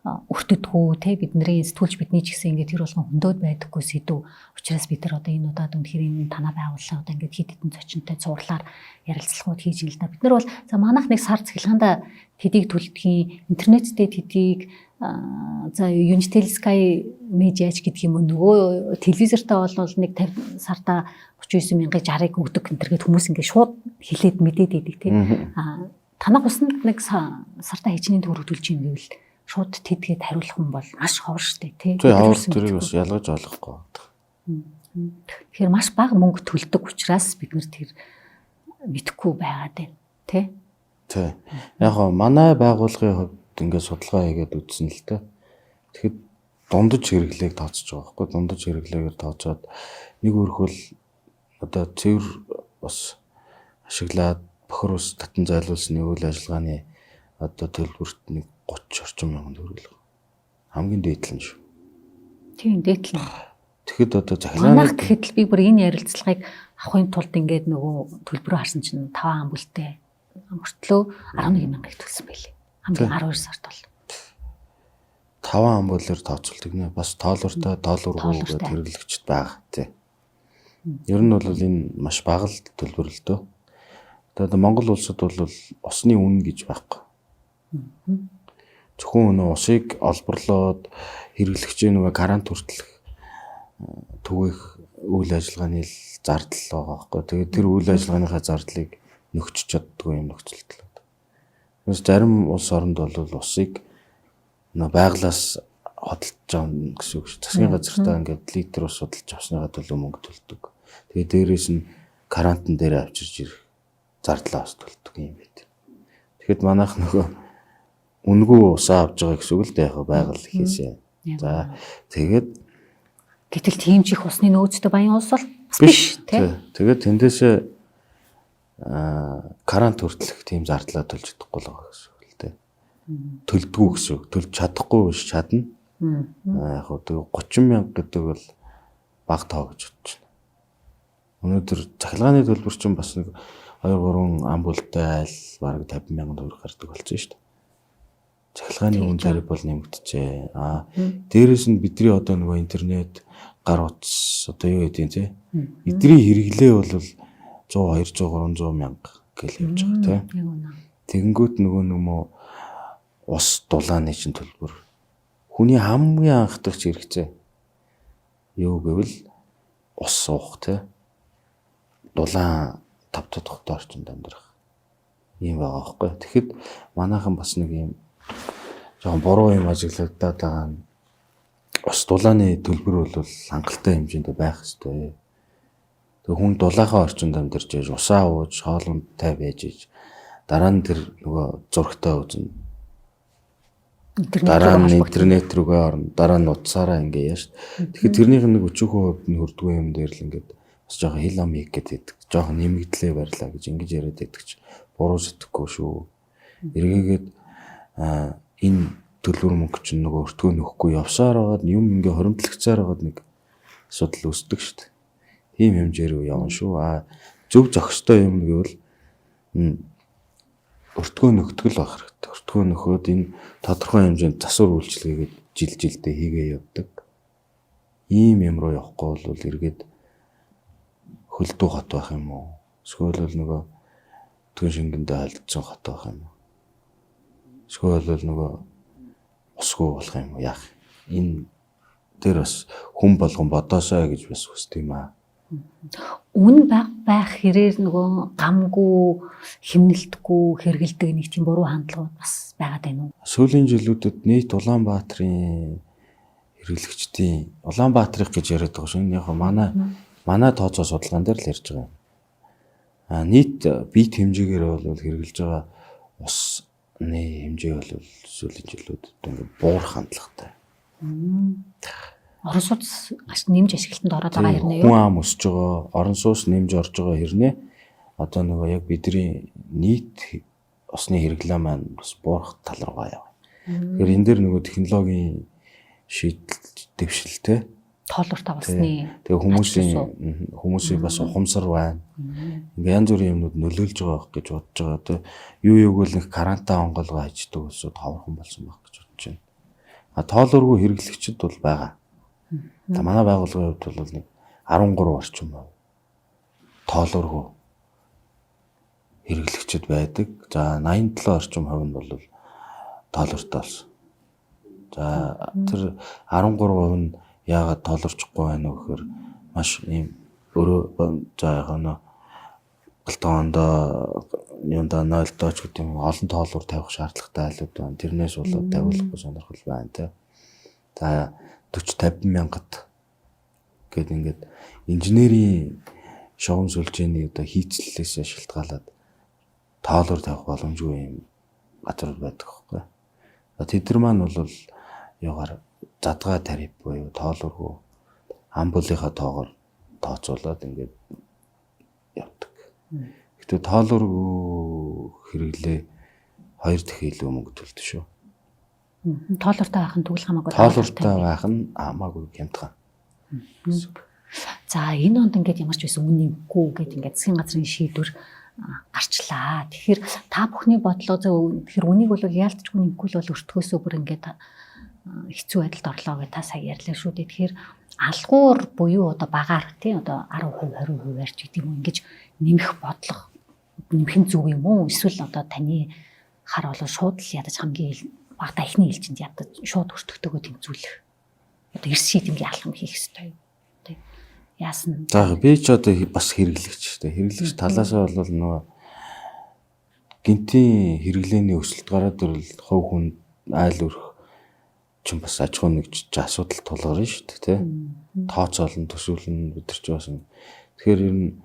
өртөдгөө те бидний сэтгүүлч бидний ч гэсэн ингээд тэр болгон хөндөд байдаггүй сэдв. Учираас бид нар одоо энэ удаад үнэхээр энэ танаа байгууллага одоо ингээд хэд хэдэн зочинтой зурлаар ярилцлагууд хийж ин л да. Бид нар бол за манайх нэг сар цахилгаанда тэдийг төлдөгийн интернеттэй тэдийг за Unitel Sky Media-ч гэдэг юм уу нөгөө телевизортой бол нэг 50 сарда 39,60-ыг өгдөг энтергээд хүмүүс ингээд шууд хилээд мэдээд идэг тийм танах усанд нэг сарда хичнээн төгрөг төлж ийн гэвэл шууд тэдгээд хариулах юм бол маш ховор штэ тий. Тэрийг бас ялгаж ойлгохгүй байна. Тэгэхээр маш бага мөнгө төлдөг учраас бид нэр тэр мэдхгүй байгаад байна тий. Тий. Яг гоо манай байгууллагын хувьд ингээд судалгаа хийгээд үзсэн л дээ. Тэгэхэд дундаж хэрэглээг тооцож байгаа байхгүй. Дундаж хэрэглээгээр тооцоод нэг өрхөл одоо цэвэр бас ашиглаад бохор ус татан зайлуулсны үйл ажиллагааны одоо төлбөрт нэг 30 орчим мянган төгрөг. Хамгийн дээдлэн шүү. Тийм дээдлэн. Тэгэхэд одоо захиалгын манайх гэхэд л би бүр энэ ярилцлагыг авахын тулд ингээд нөгөө төлбөрөө харсан чинь 5 ам бүлтэй мөртлөө 11,000-ыг төлсөн байлээ. Хамгийн 12 сард бол 5 ам бүлээр тооцолдог нэ бас тоолортой доолургүйгээр хэрэглэгчд байгаа тий. Ер нь бол энэ маш бага л төлбөр л дөө. Одоо Монгол улсад бол усны үнэ гэж байхгүй. Зөвхөн өнөө усыг олборлоод хэрэглэгчээ нөгөө гарант хүртэлх түгээх үйл ажиллагааны л зардал байгаа байхгүй. Тэгээд тэр үйл ажиллагааныхаа зардлыг нөхч чаддгүй юм нөхцөлт л. Тэгээс зарим улс оронд бол усыг нөгөө байглаас хөдөлж байгаа гэсэн үг шүү. Засгийн газартаа ингээд литр ус хөдөлж авсныгаа төлөө мөнгө төлдөг. Тэгээд дээрээс нь карантин дээр авчирж ирэх зардлаа бас төлдөг юм байт. Тэгэхэд манайх нөгөө үнгүй усаа авч байгаа гэсэн үг л дээ яг байгаль хийсээ. За тэгээд гэтэл тийм ч их усны нөөцтэй баян ус бол биш тий. Тэгээд тэндээсээ карант хүртэлх тийм зардлаа төлж чадахгүй л байгаа гэсэн үг л дээ. Төлдгүү гэсэн үг. Төлж чадахгүй биш чадна. Яг хөө 30,000 гэдэг бол бага тоо гэж бодож байна. Өнөөдөр захилгааны төлбөр чинь бас нэг 2-3 ам бүлтэй айл бараг 50,000 төгрөг гардаг болсон шүү дээ. Захилгааны үн зарим бол нэмэгдэжээ. Дээрээс нь бидний одоо нөгөө интернет гар утас одоо юу гэдэг тий. Бидний хэрэглээ бол 100, 200, 300 мянга гэл явж байгаа тий. Тэгэнгүүт нөгөө ус дулааны чинь төлбөр. Хүний хамгийн анхдагч хэрэгцээ юу гэвэл ус суух тий. Дулаан 5 дахь орчинд амьдрах. Ийм байгаа байхгүй. Тэгэхэд манайхан бас нэг юм жоохон буруу юм ажиглагдаад байгаа нь ус дулааны төлбөр бол хангалттай хэмжээнд байх ёстой. Тэг хүн дулаахаа орчинд амьдарч яж усаа ууж хоолундтай байж иж дараа нь тэр нөгөө зургтай үзнэ. Дараа нь интернет рүүгээ орно. Дараа нь утсаараа ингээ яаш. Тэгэхээр тэрнийх нь нэг өчүүхэн хувьд нь хөрдгөө юм дээр л ингээд бас жоохон хил ам хийх гэдэг. Жоохон нэмэгдлээ барьлаа гэж ингэж яриад байдаг ч буруу сэтгэхгүй шүү. Эргээгээд энэ төлбөр мөнгө чинь нөгөө өртгөө нөхгүй явсаар байгаад юм ингээ хоримтлагцаар байгаад нэг асуудал үүсдэг шүү дээ. Ийм хэмжээр явна шүү. Зөв зохистой юм гэвэл өртгөө нөхтгөл байх хэрэгтэй. Өртгөө нөхөөд энэ тодорхой хэмжээнд засвар үйлчилгээгээд жилдээ хийгээ явдаг. Ийм юм руу явахгүй бол эргээд хөлдөө хот байх юм уу? Эсвэл нөгөө түн шингэндээ алдсан хот байх юм уу? Эсвэл нөгөө усгүй болох юм уу? Яах? Энэ дээр бас хүн болгон бодоосоо гэж бас хүсдэг юм аа. Үн байх хэрээр нөгөө гамгүй химнэлтгүй хэрэгэлдэг нэг тийм буруу хандлагууд бас байгаад байна уу? Сүүлийн жилүүдэд нийт Улаанбаатарын хэрэглэгчдийн Улаанбаатарыг гэж яриад байгаа шүү. Яг манай тооцоо судалгаан дээр л ярьж байгаа юм. Нийт бит хэмжээгээр бол хэрэгжилж байгаа усны хэмжээ бол сүүлийн жилүүдэд ингээд буур хандлагатай. орон сууц нэмж ашиглалтанд ороод байгаа хэрнээ хүн юу? ам өсөж байгаа, орон сууц нэмж орж байгаа хэрнээ одоо нөгөө яг бидний нийт усны хэрэглээ маань бас буурах тал руугаа яваа. Тэгэхээр энэ дээр нөгөө технологийн шийдэл дэвшилтэй Тоолортой болсны. тэгээ хүмүүсийн бас ухамсар байна. Ингээ янз бүрийн юмнууд нөлөөлж байгаа гэж бодож байгаа. Одоо юуг л нэг карантин онголгоо хийдэг улсууд ховорхон болсон баг гэж бодож байна. А тоолооргүй хэрэглэгчд бол байгаа. За манай байгууллагын хувьд бол нэг 13 орчим хувь тоолооргүй хэрэглэгчд байдаг. За 87 орчим хувь нь бол тоолортой болсон. За тэр 13% нь яагаад тоолорчихгүй байна вэ гэхээр маш ийм өөрөө за яг нөө галтгоондоо юундаа 0-доо ч гэдэг юм олон тоолор тавих шаардлагатай айлууд байна. Тэрнээс болоод тавиулахгүй сонирхол байна те. За 40-50 мянгад гээд ингээд инженерийн шугам сүлжээний одоо хийцлэлээс шалтгаалаад тоолор тавих боломжгүй юм газар байдаг байхгүй. Тэд нар маань бол ягаар задгаа тариф буюу тоолоргүй амбулынхаа тоогоор тооцоолоод ингээд явдаг. Гэтэ тоолоргүй хэрэглээ 2 дахин илүү мөнгө төлдөг шүү. Тоолортой байх нь тэгвэл хамаагүй. Тоолортой байх нь хамаагүй хямдхан. За энэ онд ингээд ямар ч байсан үнэмгүй гэд ингээд засгийн газрын шийдвэр гарчлаа. Тэгэхээр та бүхний бодлоо тэгэхээр үнийг бол яалтчгүй нэмэхгүй бол өртгөөсөө бүр ингээд хэцүү байдалд орлоо гэж та сая ярьлаа шүү дээ. Тэгэхээр алгуур буюу одоо багаар тий одоо 10% 20% ярьж гэдэг юм ингэж нэмэх бодлого нэмэх нь зөв юм уу? Эсвэл одоо таны хар болоо шууд л ядаж хамгийн багтаа ихний ээлжинд ядаж шууд өртөгтөгөө тэмцүүлэх. Одоо эрс шийдэмгийн алхам хийх хэрэгтэй юу? Тий. Яасан. За би ч одоо бас хэрэглэгч тий. Хэрэглэгч талаасаа бол нөгөө гинтийн хэрэглээний өсөлт гараад ирэл хувь хүн айл өрх чинь бас аж ахуй нэгж асуудал тулгарна шүү дээ тий. Тооцоолн төсөөлн бид нар ч бас тэгэхээр ер нь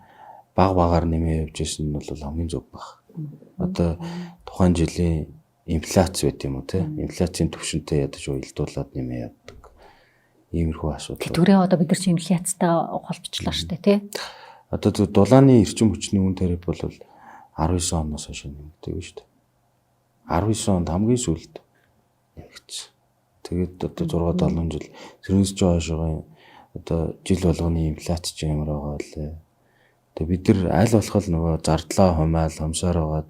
багаар нэмээ явж исэн нь бол хамгийн зөв баг. Одоо тухайн жилийн инфляц байт юм уу тий. Инфляцийн түвшинтэй ядаж уялдуулаад нэмээ явдаг. Иймэрхүү асуудал. Тэтгэврээ одоо бид нар чинь инфляцтай холбочлоо шүү дээ тий. Одоо дулааны эрчим хүчний үн тариф бол 19 оноос хойш нэмэгдэж шүү дээ. 19 онд хамгийн сүүлд нэмэгдсэн. Тэгээд одоо 6-7 жил тэрнээс ч хойшоо одоо жил болгоны инфляц ч ямар байгаа лээ. Тэгээд бид нар аль болох нөгөө зардлаа хумаал хомсоор байгаад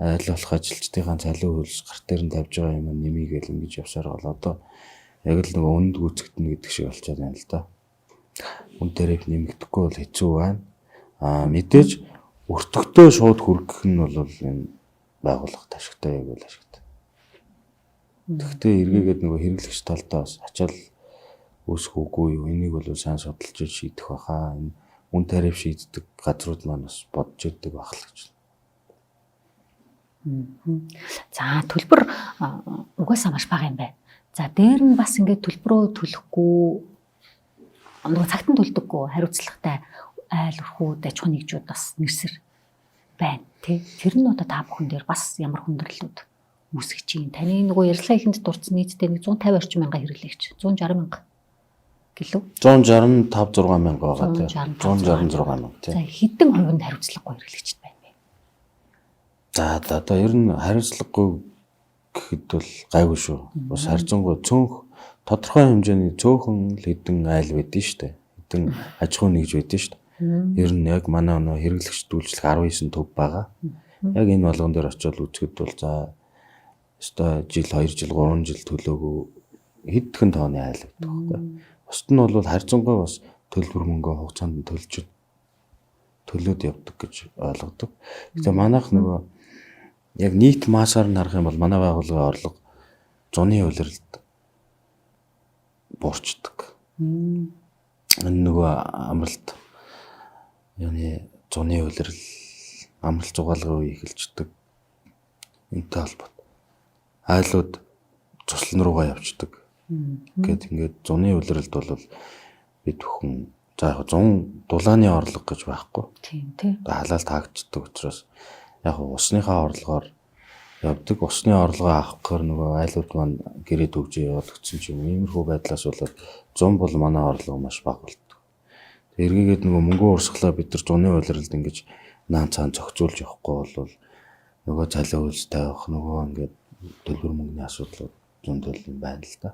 аль болох ажилчдынхаа цалин хөлс гарт дээр нь тавьж байгаа юм нэмийгээл ингэж явсаар бол одоо яг л нөгөө үнд гүйцэгдэнэ гэдэг шиг болчиход байна л да. Үн тариф нэмэгдэхгүй бол хэцүү байна. Мэдээж өртөгтөө шууд хүргэх нь бол энэ байгууллага ашигтай яг бол ашигтай. Тэгтээ эргээгээд нөгөө хэрэглэгч талдаа бас ачаал үүсэхгүй юу энийг бол сайн судалж шийдэх байхаа. Энэ үн тариф шийддэг газрууд маань бас бодж ирдэг байх л гэж. За төлбөр угаасаа маш бага юм байна. За дээр нь бас ингээд төлбөрөө төлөхгүй нөгөө цагтан төлдөггүй хариуцлагатай айл өрхүүд аж ахуй нэгжүүд бас нэрсэр байна тий. Тэр нь одоо та бүхэн дээр бас ямар хүндрэлүүд үүсгэж чинь таны нөгөө ярилцлага ихэнд дурдсан нийтдээ 150 орчим мянга хэрэглэгч 160 мянга гэлөө 165-6 мянга байгаа тий. 166 мянга тий. За хэдэн хувинд хариуцлагагүй хэрэглэгчд байна вэ? За одоо ер нь хариуцлагагүй гэхэд бол гайгүй шүү. Бас харьцангуй цөөнх тодорхой хэмжээний цөөхөн л хэдэн айл байдэн шүү дээ. Хэдэн аж ахуй нэгж байдэн шүү дээ. Ер нь яг манай нөө хэрэглэгч дүүлжлэх 19 төв байгаа. Яг энэ болгон дээр очиод үзэхэд бол за өстой жил 2 жил 3 жил төлөөгүй хэдхэн тооны айл байдаг байхгүй. Бусд нь бол харьцангуй бас төлбөр мөнгө хугацаанд төлөөд явдаг гэж ойлгодог. Гэтэ манайх нөгөө яг нийт маасаар нь харах юм бол манай байгууллагын орлого зуны улиралд буурчдаг. Энэ нөгөө амралт яны зуны улирал амралт зугаалгын үе эхэлждэг. Энтэй холбоот айлууд цуслан руугаа явждаг. Гэт ингээд зуны улиралд бол бид бүхэн за яг 100 дулааны орлого гэж байхгүй. Тийм тий. Халаал таагддаг учраас яг усныхаа орлогоор явдаг. Усны орлогоо авахгаар нөгөө айлууд маань гэрээд өгж яваад өгсөн ч юм. Иймэрхүү байдлаас болоод 100 бол манай орлого маш бага болдог. Тэг эргээгээд нөгөө мөнгө урсгалаа бид нар зуны улиралд ингэж наан цаан зохицуулж явахгүй бол нөгөө цалин хөлс тавих нөгөө ингээд төлбөр мөнгөний асуудлууд зөндөл юм байна л да.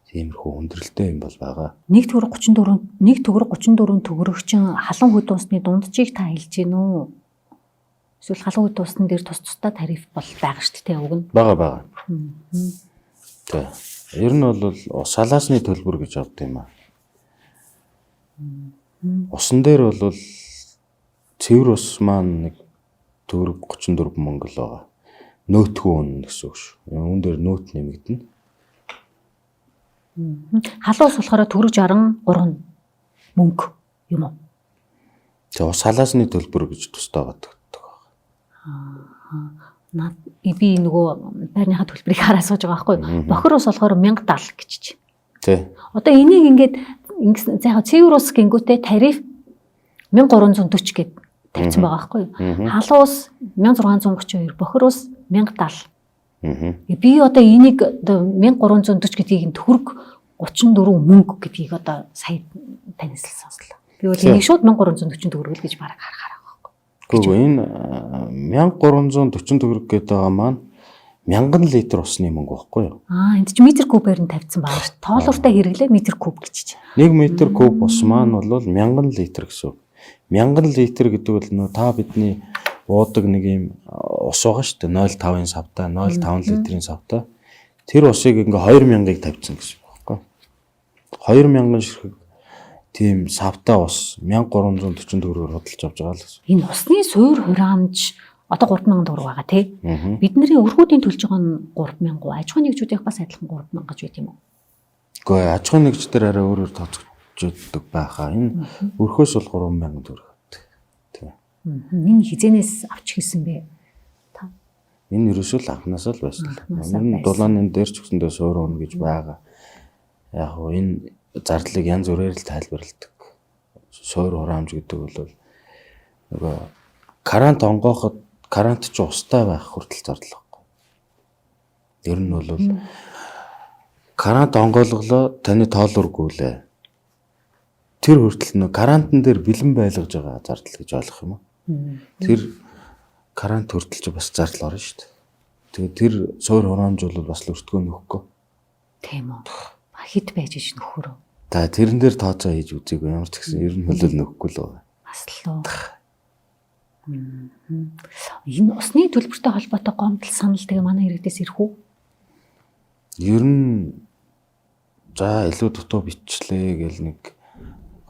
Тиймэрхүү хүндрэлтэй юм бол байгаа. 1 төгрөг 34 төгрөг чинь халуун хөд усны дунджийг та хэлж гин үү? Эсвэл халуун хөд усны дээр тус тустай тариф бол байгаа шүү дээ уг нь. Байгаа. Тэг. Ер нь бол салаасны төлбөр гэж авдаг юм аа. Усан дээр бол цэвэр ус маань 1 төгрөг 34 мөнгө л байгаа. Нөөтгөө үнэ гэсэн үг шүү. Үүн дээр нөөт нэмэгдэнэ. Халуун ус болохоор төгрөг 63 мөнгө юм уу? Тэгээ ус салаасны төлбөр гэж тустай байдаг. Би нөгөө байрныхаа төлбөрийг хараа сууж байгаа байхгүй. Бохир ус болохоор 1070 гэж чинь. Тий. Одоо энийг ингээд за цэвэр ус гингүүтэй тариф 1340 гэд тавьсан байгаа байхгүй. Халуун ус 1632, бохир ус 1070. Би одоо энийг одоо 1340 гэдгийг төгрөг 34 мөнгө гэдгийг одоо сая танаас л сонслоо. Би бол энийг шууд 1340 төгрөг гэж бараг харахаар байгаа байхгүй. Гэхдээ энэ 1340 төгрөг гэдэг байгаа маань 1000 литр усны мөнгө байхгүй юу? Энд чинь метр кубээр нь тавьсан байгаа шүү. Тоолууртай хэрэглээ метр куб гэж чинь. 1 метр куб ус маань бол 1000 литр гэсэн үг. 1000 литр гэдэг бол нөө та бидний уудаг нэг юм ус байгаа шүү дээ. 0.5-ын савтай, 0.5 литрийн савтай. Тэр усыг ингээ 2000-ыг тавьсан гэсэн үг байхгүй. 2000 ширхэг тийм савтай ус 1340 төгрөгөөр худалдаж авч байгаа л гэсэн. Энэ усны суур хураамж одоо 3000 төгрөг байгаа тий. Бидний өрхүүдийн төлж байгаа нь 3000, аж ахуйн нэгжүүдийнх бас адилхан 3000 гэж байт юм уу? Гэхдээ аж ахуйн нэгждэр арай өөрөөр тооцогддог байхаа. Энэ өрхөөс бол 3000 төгрөг. Тий. Энэ хизэнээс авч хэлсэн бэ? Та. Энэ ерөөсөө л анханасаа л байсан л. Энэ дулааны дээр ч гэсэндээ суур уун гэж байгаа. Яг хоо энэ зардлыг янз бүрээр л тайлбарладаг. Суур хураамж гэдэг бол нөгөө карант онгооход карант ч устай байх хүртэл зардал байхгүй. Ер нь бол карант онгойлголоо таны тоолуургүйлээ. Тэр хүртэл нөө карантан дээр бэлэн байлгаж байгаа зардал гэж ойлгох юм уу? Тэр карант хүртэл ч бас зардал орно шүү дээ. Тэгээ тэр суур хураамж бол бас л өртгөө нөхгүй. Тийм үү. Хэд байж ш нөхөрөө. За тэрэн дээр тооцоо хийж үзээгүй ямар ч гэсэн ер нь бол нөхгүй л байгаа. Бас л уу. Энэ усны төлбөртэй холбоотой гомдол санал тэгээ манай иргэдээс ирэх үү? Ер нь за илүү дутуу бичлээ гэл нэг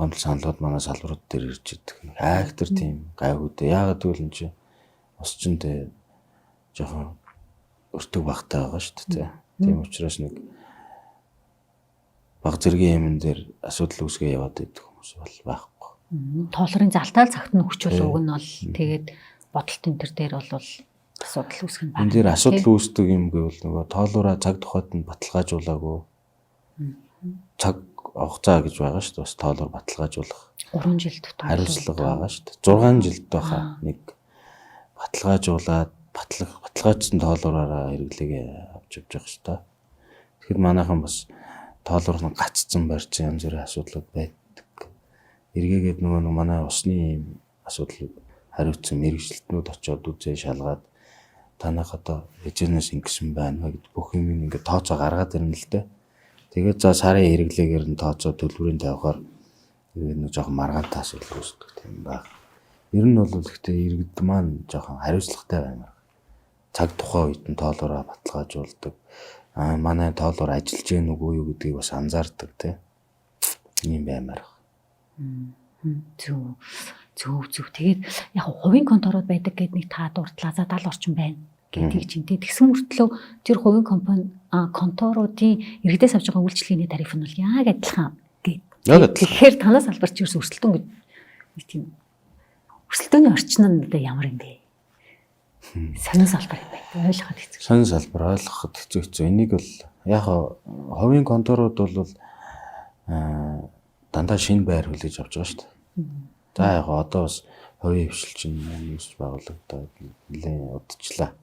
гомдол саналууд манай салбарууд дээр ирж идэг. Хайхтар тийм гайхуудаа. Яагаад гэвэл энэ чинь ус чинь тэ жоохон өртөг багтай байгаа шүү дээ. Тийм учраас нэг баг зэргийн юмн дээр асуудал үүсгээ яваад байдаг хүмүүс бол байхгүй. Тоолрын залтаал цагт нь өгчүүл уг нь бол тэгээд бодолт энэ төр дээр бол асуудал үүсэх нь байна. Энэ дээр асуудал үүсдэг юм гэвэл нөгөө тоолуураа цаг тухайд нь баталгаажуулаагүй. Цаг хугацаа гэж байгаа шүү дээ. Бас тоолоор баталгаажуулах 3 жилд хариуцлага байгаа шүү дээ. 6 жилд байхаа нэг баталгаажуулаад баталгаажсан тоолуураараа хэрэглээгээ авч явж байгаа шүү дээ. Тэгэхээр манайхан бас тоолуур нь гаццсан барьсан янз бүрийн асуудлууд байдаг. Эргээгээд нөгөө манай усны асуудал хариуцсан мэрэгчлэтнүүд очиод үзээ шалгаад танах одоо хичээнээс ингэсэн байна гэд бүх юм ингээд тооцоо гаргаад ирнэ л дээ. Тэгээд за сарын хэрэглээгээр нь тооцоо төлбөрийн тавихаар нэг жоохон маргаантай асуудал үүсдэг тийм баг. Ер нь бол гэхдээ иргэд маань жоохон хариуцлагатай байна. Цаг тухайн үед нь тоолоороо баталгаажуулдаг. Манай тоолоор ажиллаж гэнэ үгүй юу гэдгийг бас анзаардаг тийм. Ийм баймаар. Зөв. Тэгээд яг хувийн конторууд байдаг гэдэг нэг та дурдлаа за 70 орчим байна гэдэг чинь тэгсэн мөртлөө тэр хувийн компани конторуудын иргэдээс авч байгаа үйлчлэгээний тариф нь бол яг адилхан гэдэг. Тэгэхээр танаас албарч ерөөс өрсөлдөөн гэж нэг тийм өрсөлдөөний орчин нь одоо ямар юм бэ? Сонин салбар юм байна. Ойлгоход хэцүү. Сонин салбар ойлгоход хэцүү. Энийг бол яг хувийн конторууд бол дандаа шинэ байр хүлээж авч байгаа шүү дээ. За яг одоо бас хувийн хвшилчин нэмж байгуулагдаад нэлээд удажлаа.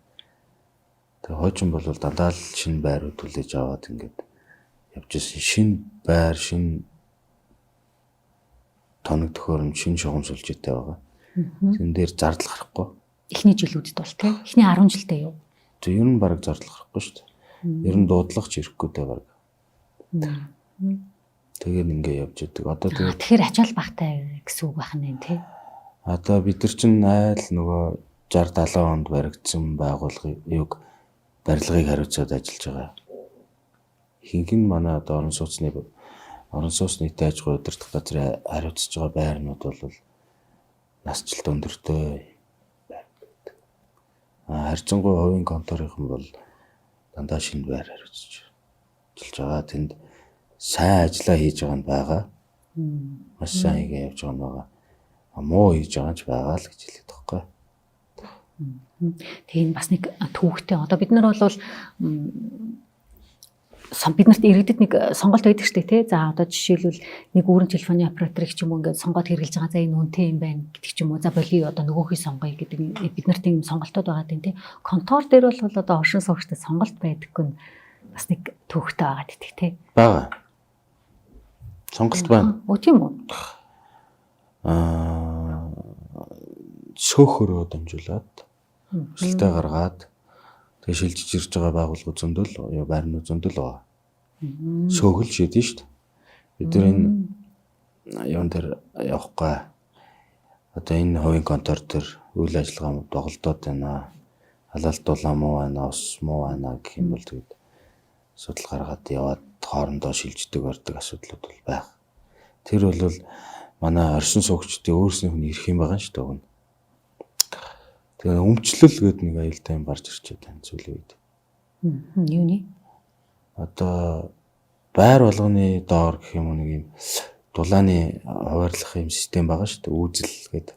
Тэгээ хойчин бол дандаа л шинэ байрууд хүлээж аваад ингээд явж ирсэн. Шинэ байр, шинэ тоног төхөөрөмж, шинэ шугам сүлжээтэй байгаа. Тэн дээр зардал гарахгүй. Эхний жилүүдэд бол тийм. Эхний 10 жилдээ юу? Тэг ер нь баг зардал гарахгүй шүү дээ. Ер нь дуудлах ч ирэхгүй дээ баг. Тэгээд ингээд явж идэг. Одоо тэгээд тэгэхээр ачаал багтай гэсэн үг байх нь тийм. Одоо бид нар чинь айл нөгөө 60 70 онд баригдсан байгууллагыг барилгыг хариуцаад ажиллаж байгаа. Хинхэн манай одоо орон сууцны нийтийн аж ахуй удирдах газрын хариуцж байгаа байрнууд бол насжилт өндөртэй байрнууд. Харьцангуй хувийн конторынхан бол дандаа шинэ байр хариуцж ажиллаж байгаа. Тэнд сайн ажиллаа хийж байгаа нь байгаа. Маш сайн хийгээ явж байгаа нь байгаа. Муу хийж байгаа ч байгаа л гэж хэлээд байгаа байхгүй. Тэгээ энэ бас нэг түүхтэй. Одоо бид нар бол биднэрт иргэдэд нэг сонголт байдаг шүү дээ тий. За одоо жишээлбэл нэг үүрэн телефоны операторыг ч юм уу ингээд сонгоод хэрэгжилж байгаа. За энэ үнэтэй юм байна гэдэг ч юм уу. За болио одоо нөгөөхий сонгоё гэдэг биднэрт ийм сонголтууд байгаа тийм тий. Контор дээр бол одоо оршин суугчтай сонголт байдаггүй нь бас нэг түүхтэй байгаа гэдэг тий. Бага. Сонголт байна. Оо тийм үү. Сөөхөрөө дамжуулаад өсөлтөө гаргаад тэгээ шилжиж ирж байгаа байгууллагууд зөндөл байрнууд зөндөл байгаа. Сөөхөл шийдэн шүү дээ. Бид нар энэ юун дээр явахгүй. Одоо энэ хувийн контор төр үйл ажиллагаа доголдоод байна. Халаалт дулаан муу байна, ус муу байна гэх юм бол тэгээд асуудал гаргаад яваад хоорондоо шилждэг барьдаг асуудлууд бол байх. Тэр бол манай оршин суугчдын өөрснийх нь ирэх юм байгаа шүү дээ. Тэгээ өмчлөл гэдэг нэг аюултай юм гарч ирчээд байна сүүлийн үед. Юуны? Одоо байр болгоны доор гэх юм нэг юм дулааны хуваарлах юм систем байгаа шүү дээ. Үүзэл гэдэг.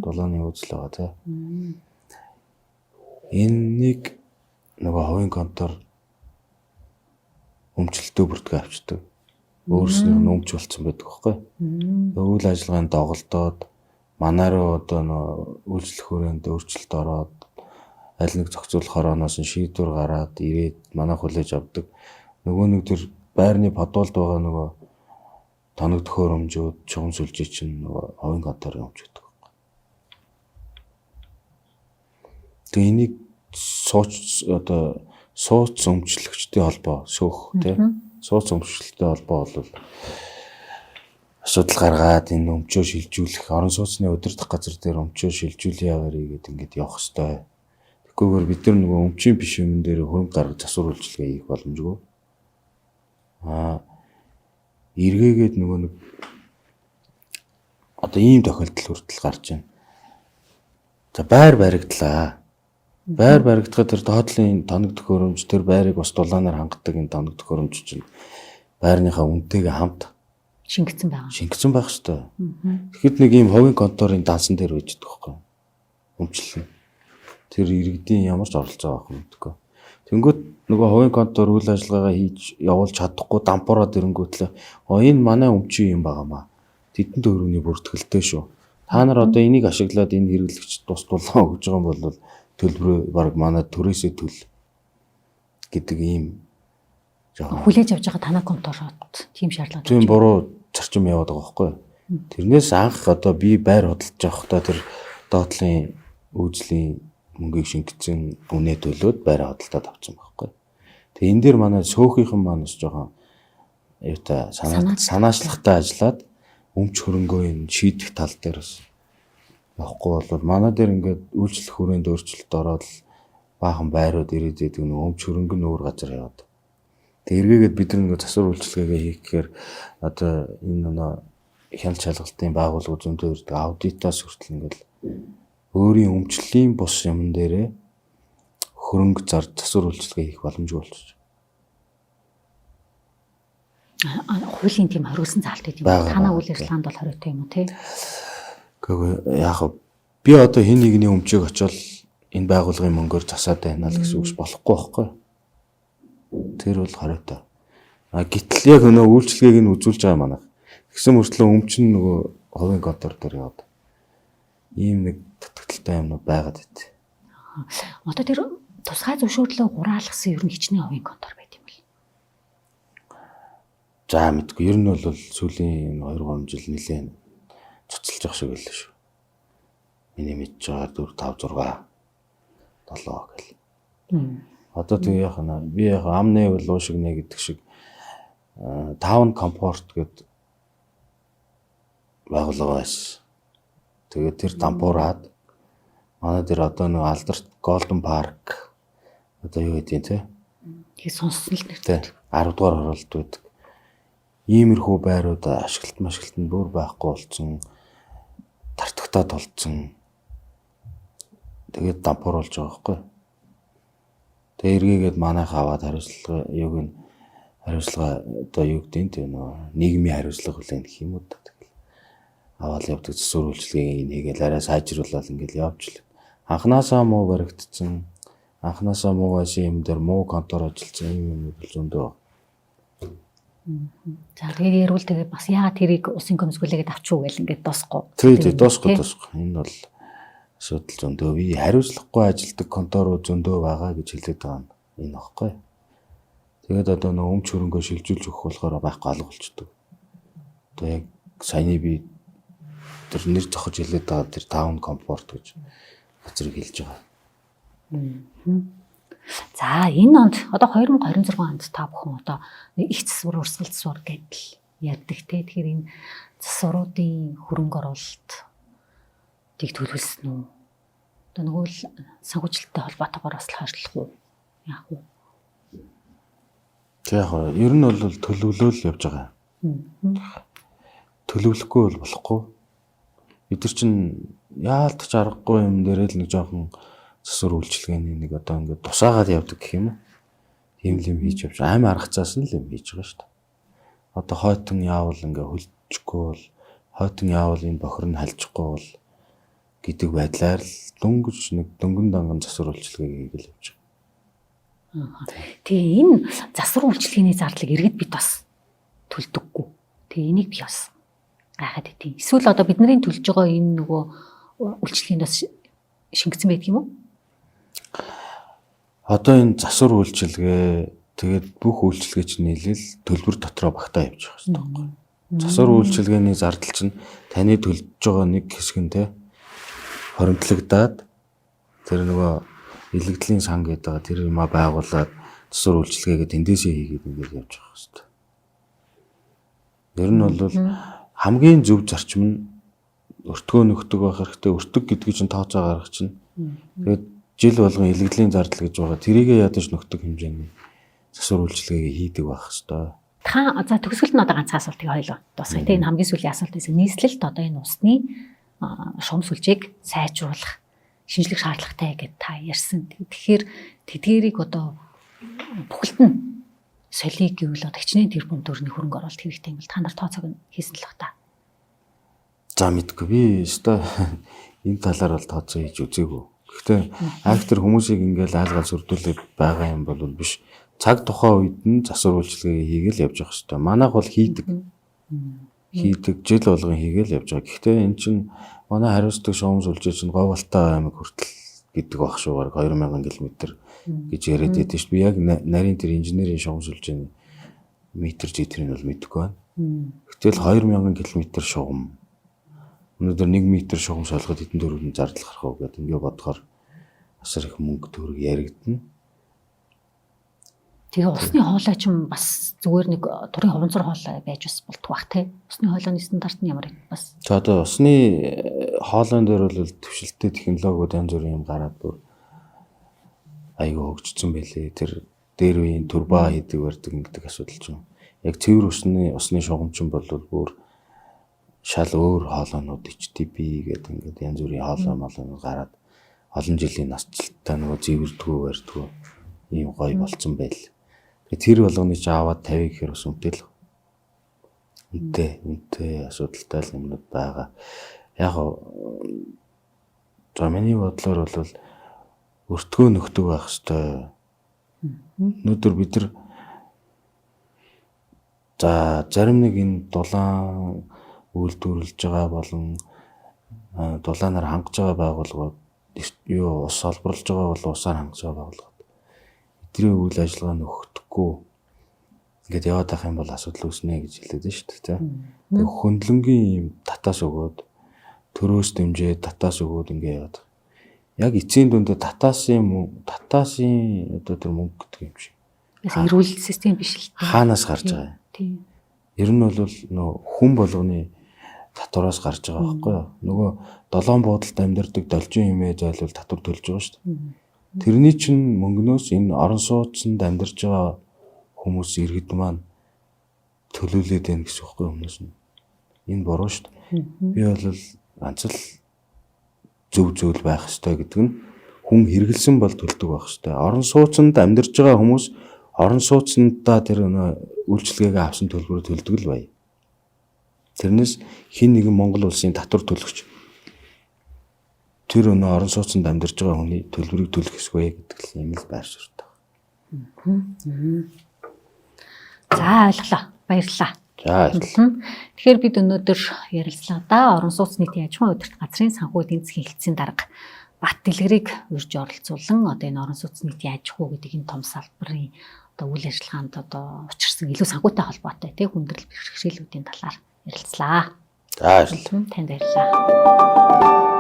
Дулааны үүзэл байгаа тийм. Энийг нөгөө хувийн контор өмчлөлтөө бүртгээ авчдаг. Өөрснийх нь өмч болцсон байдаг байхгүй. Үйл ажиллагаанд доголдоод манай руу одоо үйлчлэх хүрээнд өөрчлөлт ороод аль нэг зохицуулах орооноос нь шийдвэр гараад ирээд манай хүлээж авдаг. Нөгөө нэг төр байрны подвалд байгаа нөгөө тоног төхөөрөмжүүд, чугам сүлжээ чинь нөгөө хувийн конторын өмч гэдэг байхгүй. Тэгээ энийг сууц өмчлөгчдийн холбоо сөөх тийм. Сууц өмчлөлттэй холбоо бол асуудал гаргаад энэ өмчөө шилжүүлэх орон сууцны удирдах газар дээр өмчөө шилжүүлээ яваарэ гэдэг ингээд явах хэвээр. Тэгэхгүйгээр бид нар нөгөө өмчийн биш юм дээр хөрөнгө гаргаж засвар үйлчилгээ хийх боломжгүй. Эргээгээд нөгөө нэг одоо ийм тохиолдол хүртэл гарч байна. За байр баригдлаа. Байр баригдахад тэр доотлын тоног төхөөрөмж тэр байрыг бас дулаанаар хангадаг энэ тоног төхөөрөмж чинь байрныхаа үнэтэйгээ хамт шингэсэн байгаа. Шингэсэн байх шүү дээ. Тэгэхэд нэг ийм хувийн конторын дансан дээр байж байгаа байхгүй. Өмчлөл. Тэр иргэдийн ямар ч оролцоо авах юм гэдэггүй. Тэнгүүт нөгөө хувийн контор үйл ажиллагаагаа хийж явуулж чадахгүй дампуураад ирэнгүүтлээ энэ манай өмчийн юм байгаамаа. Тэдэнд өрөөний бүртгэлтэй шүү. Та нар одоо энийг ашиглаад энэ хэрэглэгч тус дулаан өгж байгаа юм бол төлбөрөө баг манай төрөөсөө төл гэдэг ийм жоохон хүлээж авч байгаа танай конторууд тийм шаардлага. Тийм буруу зарчим яваад байгаа байхгүй. Тэрнээс анх одоо би байр худалдаж явахдаа тэр доотлын үүзлийн мөнгийг шингэсэн үнэ төлөөд байр худалдаад авсан байхгүй. Тэгээ энэ дээр манай сөөхийнхэн манаас жоохон юутай санаачлагтай ажиллаад өмч хөрөнгөө шийдэх тал дээр бас явахгүй бол манай дээр ингээд үйлчлэх хүрээнд өөрчлөлт ороод баахан байрууд ирээд идэг нэг өмч хөрөнгө нь өөр газар яваад. Тэг эргээгээд бид нэг засвар үйлчлэгээ хийх гэхээр одоо энэ хяналт шалгалтын байгууллагууд зөндөө ирдэг аудитаас хүртэл ингээд өөрийн өмчлөлийн бус юм дээрээ хөрөнгө зарж засвар үйлчлэгээ хийх боломжгүй болчих. Хуулийн тийм хориглосон заалт гэдэг юм. Танаа үйл ажиллагаанд бол хориотой юм уу тий? Гэхдээ яг би одоо хин нэгний өмчийг очиод энэ байгууллагын мөнгөөр засаад байна л гэсэн үгс болохгүй байхгүй. Тэр бол хориотой. Гэтэл яг нөгөө үйлчлэгийг нь үзүүлж байгаа манайх. Тэгсэн мөртлөө өмч нь нөгөө хувийн контор дээр яваад ийм нэг татгталтай юмнууд байгаад байт. Одоо тэр тусгай зөвшөөрлөө хураалгасан ер нь хичнээн хувийн контор байт юм бэл. За мэдгүй. Ер нь бол сүүлийн 2-3 жил нэлээд цуцлж явах шиг байлаа шүү. Миний мэдж байгаа 4 5 6 7 гэл. Одоо тэг яах вэ? Би яг амны бол уушигнэ гэдэг шиг Town Comfort гэдэг байгууллага байсан. Тэгээд тэр дампуураад манай дээр одоо нэг Алдарт Golden Park одоо юу гэдэг те? Тэгээ сонссон л нэртэй 10 дугаар хоролт байдаг. Иймэрхүү байрууд ашиглалтанд бүр байхгүй болсон. Тартагтаад болцсон. Тэгээд дампууруулж байгаа байхгүй. Тэгээ эргээгээд манайх аваад хариуцлага одоо юу гэдэг нь нөө нийгмийн хариуцлага хүлээх гэх юм уу та тэгэл аваад явдаг зөвсөр үйлчлэгийг нэгээл арай сайжруулаад ингээл явж л. Анханасаа муу баригдсан, анханасаа муу байсан юм дээр муу контор ажилласан юм бол зөндөө. За тэгээд ярил тэгээд бас яагаад тэрийг усын көмсгүүлээгээд авчуу гэл ингээд доосгүй. Тий доосгүй. Энэ бол асуудал зөндөө. Би хариуцлагагүй ажилдаг конторууд зөндөө байгаа гэж хэлээд байгаа юм. Энэ баггүй. Тэгээд одоо нөө өмч хөрөнгөө шилжүүлж өгөх болохоор байхгүй алга болчдөг. Одоо яг саяны би тэр нэр зохиж хэлээд байгаа тэр Town Comfort гэж газрыг хэлж байгаа. За энэ онд одоо 2026 онд та бүхэн одоо их засвар урсгалцсуур гэдэл ярьдаг те. Тэгэхээр энэ засваруудын хөрөнгө оруулалтыг төлөвлөсөн үү? Одоо нөгөө л санхүүжилттэй холбоотойгоор бас хойшлох уу? Яах вэ? Яг ер нь бол төлөвлөл явж байгаа. Төлөвлөхгүй бол болохгүй. Бид нар чинь яалтч аргагүй юм дээр л нэг жоохон засвар үйлчилгээний нэг одоо ингээд тусаагаад явдаг гэх юм уу? Тийм л юм хийж явж аим аргацаас нь л юм хийж байгаа шүү дээ. Одоо хойтон яавал ингээд хөлчихгүй бол хойтон яавал энэ бохир нь халжихгүй бол гэдэг байдлаар л дөнгөж нэг дөнгөн данган засвар үйлчилгээ хийгээл явж байгаа. Тэгээ энэ засвар үйлчилгээний зардлыг иргэд бид бас төлдөггүй. Тэгээ энийг би бас гайхаад байдیں۔ Эсвэл одоо бидний төлж байгаа энэ нөгөө үйлчилгээнд бас шингэсэн байдаг юм уу? Одоо энэ засвар үйлчилгээ тэгээд бүх үйлчилгээ чинь нийлэл төлбөр дотроо багтаа явж байгаа шүү дээ. Засвар үйлчилгээний зардал чинь таны төлж байгаа нэг хэсэг нь те хоримтлагдаад тэр нөгөө илэгдлийн сан гэдэг тэр юма байгуулад засвар үйлчилгээгээ тэндээсээ хийгээд ингээд явж байгаа шүү дээ. Ер нь бол хамгийн зөв зарчим нь өртгөө нөхдөг байх хэрэгтэй. Өртөг гэдгийг чинь тооцоо гаргах чинь. Тэгээд жил болгон илэгдлийн зардал гэж байгаа. Тэрийгээ ядаж нөхдөг хэмжээний засвар үйлчилгээгээ хийдэг байх хэрэгтэй. Та за төгсгөл нь одоо ганц асуултыг хоёлоо дуусгая. Энэ хамгийн сүүлийн асуулт байсан. Нийслэлд одоо энэ усны шугам сүлжээг сайжруулах шинжлэх шаардлагатай гэдээ та ярьсан. Тэгэхээр тэдгэрийг одоо бүхэлд нь солиг гэвэл одоо хичнээн тэрбум төгрөгийн хөрөнгө оруулалт хэрэгтэй юм бол та нар тооцоог нь хийсэн л баг та. За мэдгүй би өстой энэ талаар бол тооцоо хийж үзээгүй. Гэхдээ актер хүмүүсийг ингээл аалгал сүрдүүлээд байгаа юм бол биш. Цаг тухайн үед нь засвар үйлчилгээ хийгээл явж байгаа шүү дээ. Манайх бол хийдэг жил болгон хийгээл явж байгаа. Гэхдээ эн чинь манай хариуцдаг шугам сүлжээ чинь Говьалтай аймаг хүртэл гэдэг баг шүү. 2000 км гэж яриад байдаг шүү. Би яг нарийн тэр инженерийн шугам сүлжээний метр житрийг бол мэдэхгүй байна. Гэтэл 2000 км шугам өнөөдөр 1 метр шугам солиход хэдэн төгрөгийн зардал гарах уу гэдэг ингээд бодохоор асар их мөнгө төгрөг яригдана. Тэгээ усны хоолой ч юм бас зүгээр нэг турын хуванцар хоолой байж бас болтгоо бах те. Усны хоолойны стандарт нь ямар бас. За одоо усны хоолойн дээр бол төвшөлттэй технологиуд янз бүрийн юм гараад бүр аюу хөгжсөн байлээ. Тэр дээр үеийн турба хийдэг барьдаг гэдэг асуудал ч юм. Яг цэвэр усны шугамч бол бүр шал өөр хоолойнууд HTP гэдэг ингээд янз бүрийн хоолой гараад олон жилийн насжилттай нөгөө зэвэрдгүү барьдгүү ийм гоё болцсон байл. Тэр болгоны чи аваад 50 гэхээр бас үнэтэй л. Үнэтэй асуудалтай л юмнууд байгаа. Яг за миний бодлоор бол өртгөө нөхдөг байх хэвээр. Өнөөдөр бид нар за зарим нэг энэ дулаан үйлдвэрлэж байгаа болон дулаанаар хангаж байгаа байгууллагууд юу ус олборлож байгаа бол усаар хангаж байгаа байгууллагууд тэдний үйл ажиллагаа нөхөхгүй ингээд яваад байх юм бол асуудал үүснэ гэж хэлээд байна шүү дээ. Тэг хөндлөнгийн юм татаас өгөөд төрөөс дэмжээ татаас өгөөд ингээд яваад. Яг эцсийн дүндээ татаасын одоо тэр мөнгө гэдэг юм шиг. Эрүүл систем биш л дээ. Хаанаас гарч байгаа юм? Тийм. Ер нь бол нөө хүн болгоны татвараас гарч байгаа байхгүй юу? Нөгөө долоон буудалд амьдардаг должин хэмээ зайлвал татвар төлж байгаа шүү дээ. Тэрний чинь мөнгнөөс энэ орон сууцнд амьдарч байгаа хүмүүс иргэд маань төлөөлөд байна гэсэн үг байхгүй хүмүүс нь. Энэ буруу шүү дээ. Би бол ганц л зөв зүйл байх ёстой гэдэг нь хүн хэрэгэлсэн бол төлдөг байх ёстой. Орон сууцнд амьдарч байгаа хүмүүс орон сууцндаа тэр үйлчлэгээ авсан төлбөрөөр төлдөг л бай. Тэрнээс хин нэгэн Монгол улсын татвар төлөгч тэр орон сууцнд амьдарч байгаа хүний төлбөрийг төлөх ёсгүй гэдэг юм л байр суурьтай. За ойлголоо. Баярлалаа. Тэгэхээр бид өнөөдөр ярилцлагадаа орон сууц нийтийн аж ахуйн удирдах газрын санхүү эдийн засгийн хэлтсийн дарга Бат Дэлгэрийг урьж оролцуулан одоо энэ орон сууц нийтийн аж ахуй гэдэг энэ том салбарын одоо үйл ажиллагаанд одоо учирсан илүү санхүүтэй холбоотой хүндрэл бэрхшээлүүдийн талаар ярилцлаа. За баярлалаа. Танд баярлалаа.